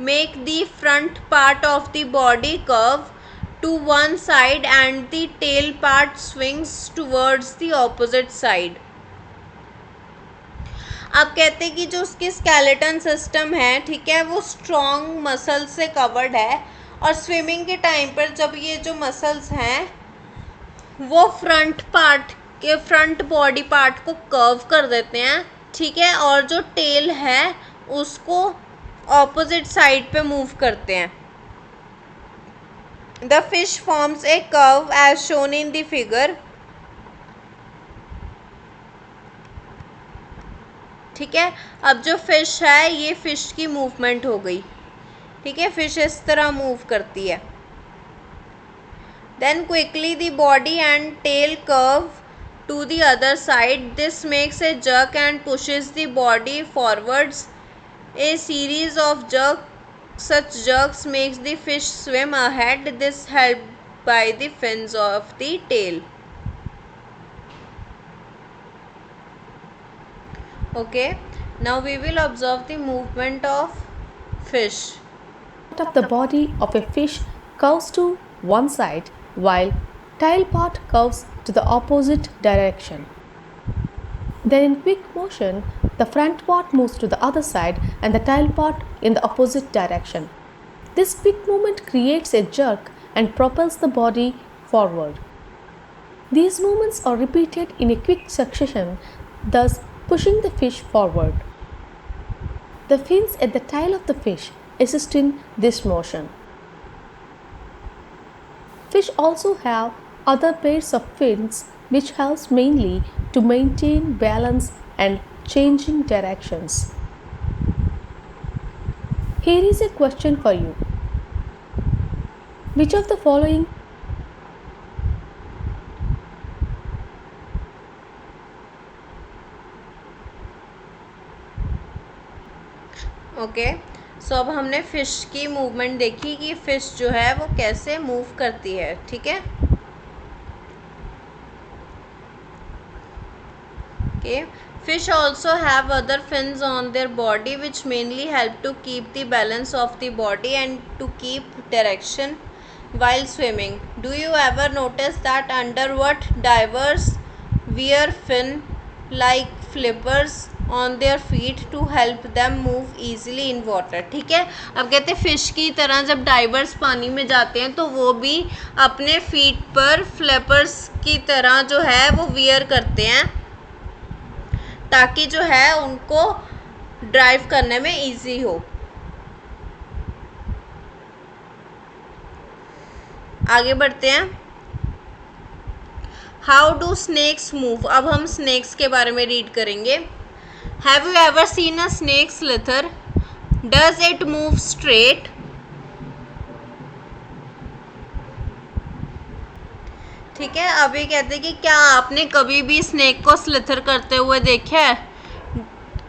Speaker 1: make the front part of the body curve to one side and the tail part swings towards the opposite side. अब कहते हैं कि जो उसकी skeleton system है, ठीक है, वो स्ट्रॉन्ग मसल से कवर्ड है और स्विमिंग के टाइम पर जब ये जो मसल्स हैं वो फ्रंट बॉडी पार्ट को कर्व कर देते हैं, ठीक है, और जो टेल है उसको ऑपोजिट साइड पे मूव करते हैं। The fish forms a curve as shown in the figure. ठीक है, अब जो फिश है ये फिश की मूवमेंट हो गई, ठीक है, फिश इस तरह मूव करती है। Then quickly the body and tail curve to the other side. This makes a jerk and pushes the body forwards. A series of such jerks makes the fish swim ahead. This helped by the fins of the tail. Okay, now we will observe the movement of fish.
Speaker 4: Part of the body of a fish curves to one side while tail part curves to the opposite direction. Then in quick motion, the front part moves to the other side and the tail part in the opposite direction. This quick movement creates a jerk and propels the body forward. These movements are repeated in a quick succession, thus pushing the fish forward. The fins at the tail of the fish assist in this motion. Fish also have other pairs of fins which helps mainly to maintain balance and changing directions. Here is a question for you. Which of the following
Speaker 1: okay, so अब हमने fish की movement देखी कि fish जो है वो कैसे move करती है, ठीक है। Okay. Fish also have other fins on their body which mainly help to keep the balance of the body and to keep direction while swimming. Do you ever notice that underwater divers wear fin like flippers on their feet to help them move easily in water? ठीक है, अब कहते हैं fish की तरह जब diverse पानी में जाते हैं तो वो भी अपने फीट पर फ्लिपर्स की तरह जो है वो वियर करते हैं ताकि जो है उनको ड्राइव करने में इजी हो। आगे बढ़ते हैं। How do snakes move? अब हम स्नेक्स के बारे में रीड करेंगे। Have you ever seen a snake slither? Does it move straight? ठीक है, अभी कहते हैं कि क्या आपने कभी भी स्नेक को स्लिथर करते हुए देखा है?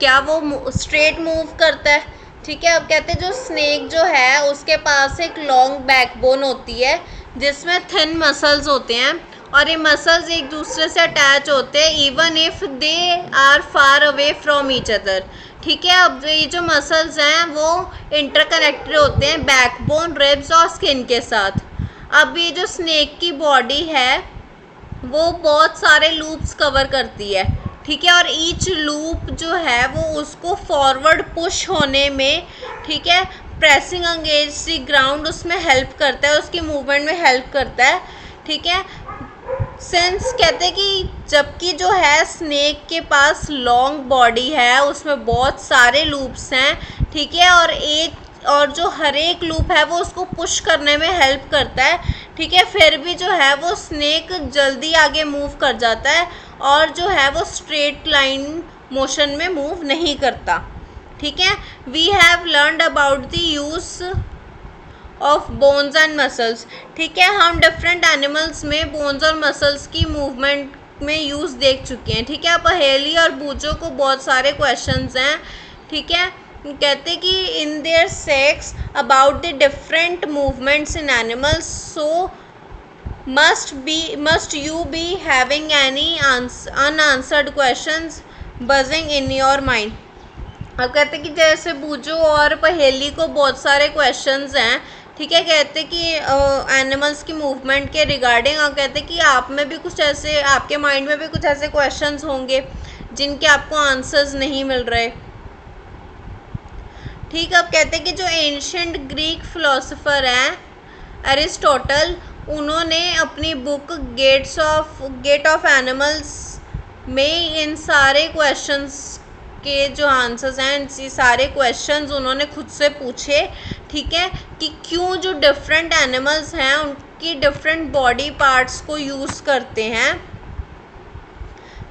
Speaker 1: क्या वो स्ट्रेट मूव करता है? ठीक है, अब कहते हैं जो स्नेक जो है उसके पास एक लॉन्ग बैकबोन होती है जिसमें थिन मसल्स होते हैं और ये मसल्स एक दूसरे से अटैच होते हैं even if they are far away from each other. ठीक है, अब ये जो मसल्स हैं वो इंटरकनेक्टेड होते हैं बैकबोन, रिब्स और स्किन के साथ। अब ये जो स्नेक की बॉडी है वो बहुत सारे लूप्स कवर करती है। ठीक है, और ईच लूप जो है वो उसको फॉरवर्ड पुश होने में, ठीक है, प्रेसिंग अगेंस्ट द ग्राउंड उसमें हेल्प करता है, उसकी मूवमेंट में हेल्प करता है। ठीक है, सिंस कहते हैं कि जबकि जो है स्नेक के पास लॉन्ग बॉडी है उसमें बहुत सारे लूप्स हैं। ठीक है, और जो हर एक लूप है वो उसको पुश करने में हेल्प करता है। ठीक है, फिर भी जो है वो स्नेक जल्दी आगे मूव कर जाता है और जो है वो स्ट्रेट लाइन मोशन में मूव नहीं करता। ठीक है, we have learned about the use of bones and muscles. ठीक है, हम डिफरेंट एनिमल्स में बोन्स और मसल्स की मूवमेंट में यूज़ देख चुके हैं। ठीक है, पहेली और बूचो को बहुत सारे क्वेश्चंस हैं। ठीक है, कहते कि in their sex about the different movements in animals, so must you be having any unanswered questions buzzing in your mind। अब कहते कि जैसे बूजो और पहेली को बहुत सारे क्वेश्चंस हैं। ठीक है, कहते कि एनिमल्स की मूवमेंट के रिगार्डिंग, और कहते कि आप में भी कुछ ऐसे, आपके माइंड में भी कुछ ऐसे क्वेश्चंस होंगे जिनके आपको आंसर्स नहीं मिल रहे। ठीक, अब कहते कि जो एंशिएंट ग्रीक फिलोसोफर हैं एरिस्टोटल, उन्होंने अपनी बुक गेट ऑफ एनिमल्स में इन सारे क्वेश्चंस के जो आंसर्स हैं, इन सारे क्वेश्चंस उन्होंने खुद से पूछे। ठीक है, कि क्यों जो डिफरेंट एनिमल्स हैं उनकी डिफरेंट बॉडी पार्ट्स को यूज़ करते हैं।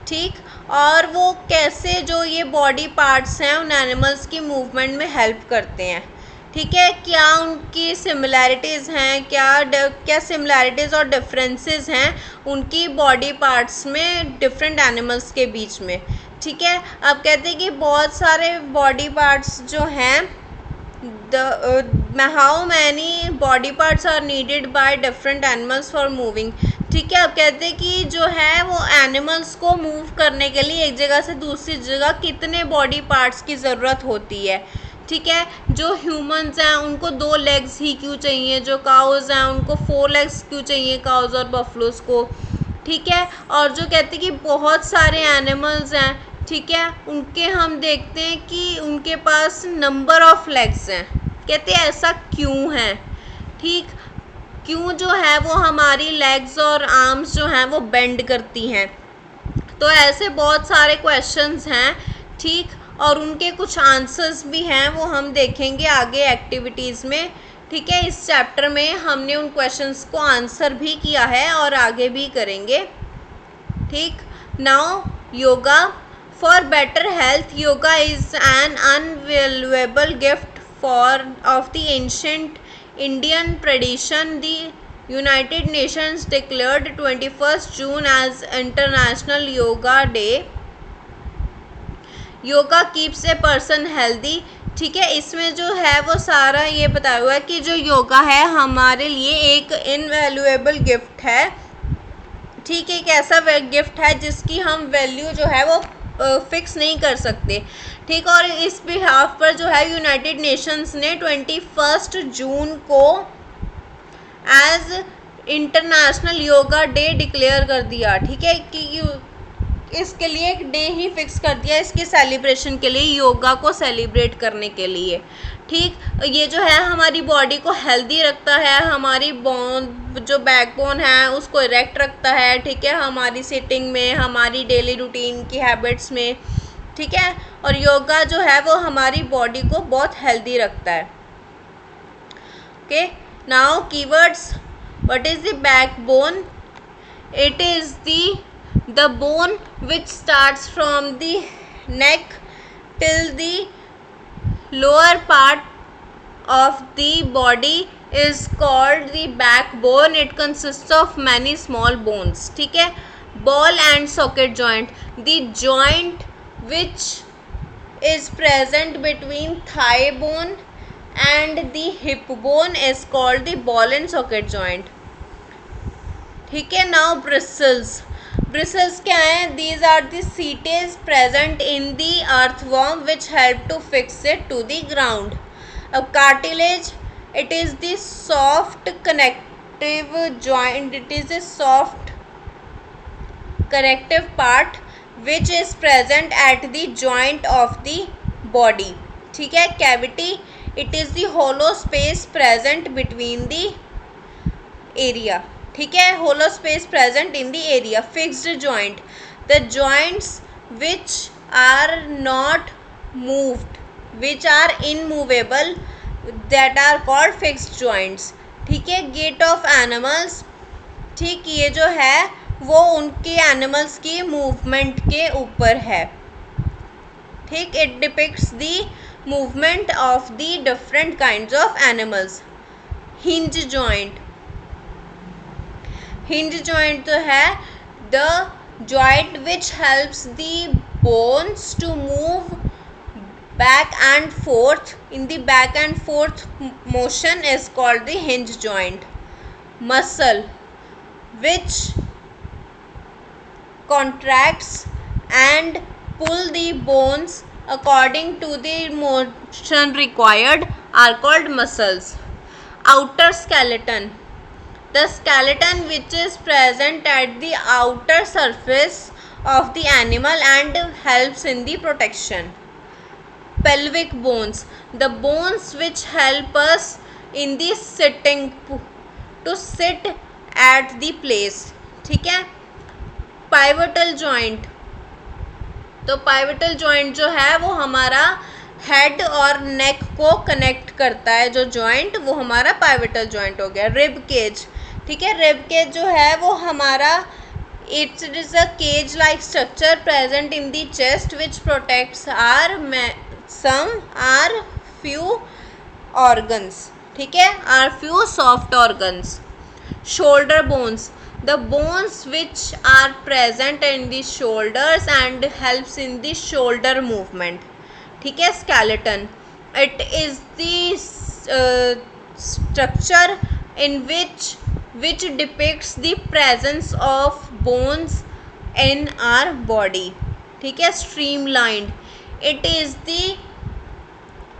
Speaker 1: ठीक, और वो कैसे जो ये बॉडी पार्ट्स हैं उन एनिमल्स की मूवमेंट में हेल्प करते हैं। ठीक है, क्या उनकी सिमिलैरिटीज़ हैं, क्या सिमिलैरिटीज़ और डिफरेंसेस हैं उनकी बॉडी पार्ट्स में डिफरेंट एनिमल्स के बीच में। ठीक है, अब कहते हैं कि बहुत सारे बॉडी पार्ट्स जो हैं, how many body parts are needed by different animals for moving. ठीक है, अब कहते हैं कि जो है वो एनिमल्स को मूव करने के लिए एक जगह से दूसरी जगह कितने बॉडी पार्ट्स की ज़रूरत होती है। ठीक है, जो ह्यूमंस हैं उनको 2 लेग्स ही क्यों चाहिए, जो काउज़ हैं उनको 4 लेग्स क्यों चाहिए, काउज़ और बफलोस को। ठीक है, और जो कहते हैं कि बहुत सारे एनिमल्स हैं, ठीक है, उनके हम देखते हैं कि उनके पास नंबर ऑफ लेग्स हैं। कहते हैं ऐसा क्यों है। ठीक, क्यों जो है वो हमारी लेग्स और आर्म्स जो हैं वो बेंड करती हैं। तो ऐसे बहुत सारे क्वेश्चंस हैं। ठीक, और उनके कुछ आंसर्स भी हैं, वो हम देखेंगे आगे एक्टिविटीज़ में। ठीक है, इस चैप्टर में हमने उन क्वेश्चंस को आंसर भी किया है और आगे भी करेंगे। ठीक, now yoga for better health. Yoga is an invaluable gift of the ancient Indian tradition. The United Nations declared 21st June as International Yoga Day. Yoga keeps a person healthy. ठीक है, इसमें जो है वो सारा ये बताया हुआ है कि जो योगा है हमारे लिए एक इनवैल्यूएबल गिफ्ट है। ठीक है, एक ऐसा गिफ्ट है जिसकी हम वैल्यू जो है वो फिक्स नहीं कर सकते। ठीक, और इस बिहाफ पर जो है यूनाइटेड नेशंस ने 21 जून को as international yoga day declare कर दिया। ठीक है, कि इसके लिए एक डे ही फिक्स कर दिया इसके सेलिब्रेशन के लिए, योगा को सेलिब्रेट करने के लिए। ठीक, ये जो है हमारी बॉडी को हेल्दी रखता है, हमारी जो बैकबोन है उसको इरेक्ट रखता है। ठीक है, हमारी सिटिंग में, हमारी डेली रूटीन की हैबिट्स में। ठीक है, और योगा जो है वो हमारी बॉडी को बहुत हेल्दी रखता है। Okay, now keywords. What is the backbone? It is the bone which starts from the neck till the lower part of the body is called the backbone. It consists of many small bones. ठीक है, ball and socket joint, the joint which is present between thigh bone and the hip bone is called the ball and socket joint. ठीक है. Now bristles क्या है? These are the setae present in the earthworm which help to fix it to the ground. अब cartilage, it is the soft connective joint, it is a soft connective part which is present at the joint of the body. ठीक है. Cavity, it is the hollow space present between the area. ठीक है. Hollow space present in the area. Fixed joint, the joints which are not moved, which are immovable, that are called fixed joints. ठीक है. Gait of animals, ठीक, ये जो है वो उनके एनिमल्स की मूवमेंट के ऊपर है. ठीक. It depicts the movement of the different kinds of animals. Hinge joint, hinge joint तो है the joint which helps the bones to move back and forth. In the back and forth motion is called the hinge joint. Muscle, which contracts and pull the bones according to the motion required, are called muscles. Outer skeleton, the skeleton which is present at the outer surface of the animal and helps in the protection. Pelvic bones, the bones which help us in the sitting, to sit at the place. ठीक है. Pivotal joint, तो pivotal joint जो है वो हमारा head और नेक को connect करता है. जो जॉइंट वो हमारा pivotal joint हो गया. रिब केज, ठीक है. रिब केज जो है वो हमारा it is a cage like structure present in the chest which protects some are few organs. ठीक है. are few soft organs. Shoulder bones, the bones which are present in the shoulders and helps in the shoulder movement. ठीक है. Skeleton, it is the structure in which depicts the presence of bones in our body. ठीक है. Streamlined, it is the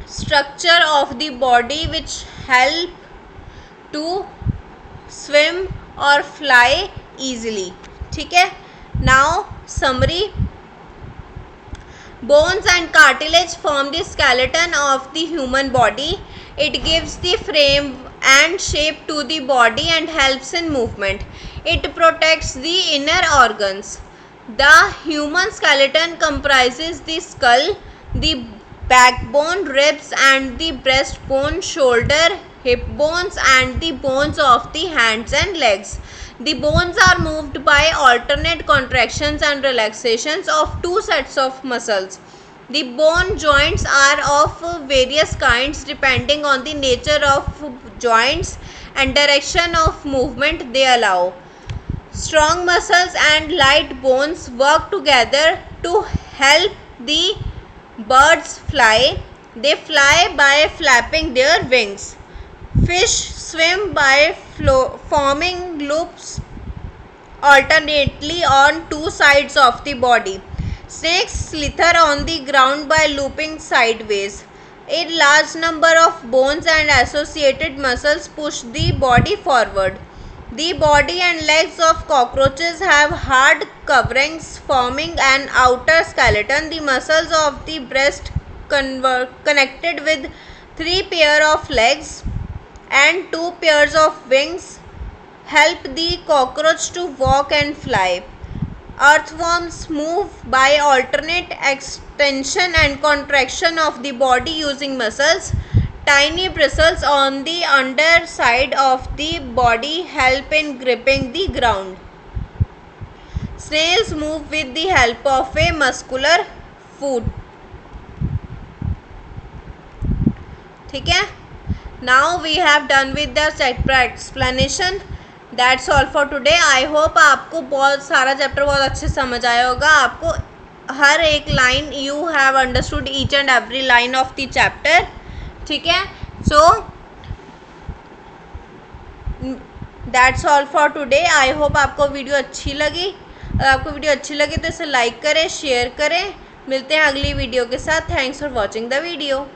Speaker 1: structure of the body which help to swim or fly easily. ठीक है. Now summary, bones and cartilage form the skeleton of the human body. It gives the frame and shape to the body and helps in movement. It protects the inner organs. The human skeleton comprises the skull, the backbone, ribs and the breastbone, shoulder, hip bones and the bones of the hands and legs. The bones are moved by alternate contractions and relaxations of two sets of muscles. The bone joints are of various kinds depending on the nature of joints and direction of movement they allow. Strong muscles and light bones work together to help the birds fly. They fly by flapping their wings. Fish swim by forming loops alternately on two sides of the body. Snakes slither on the ground by looping sideways. A large number of bones and associated muscles push the body forward. The body and legs of cockroaches have hard coverings forming an outer skeleton. The muscles of the breast connected with 3 pairs of legs and 2 pairs of wings help the cockroach to walk and fly. Earthworms move by alternate extension and contraction of the body using muscles. Tiny bristles on the underside of the body help in gripping the ground. Snails move with the help of a muscular foot. ठीक है. Now we have done with the chapter explanation. That's all for today. I hope आपको बहुत सारा chapter बहुत अच्छे समझ आया होगा. आपको हर एक line you have understood each and every line of the chapter, ठीक है। So that's all for today. I hope आपको वीडियो अच्छी लगी। अगर आपको वीडियो अच्छी लगी तो इसे लाइक करें, शेयर करें। मिलते हैं अगली वीडियो के साथ। Thanks for watching the video.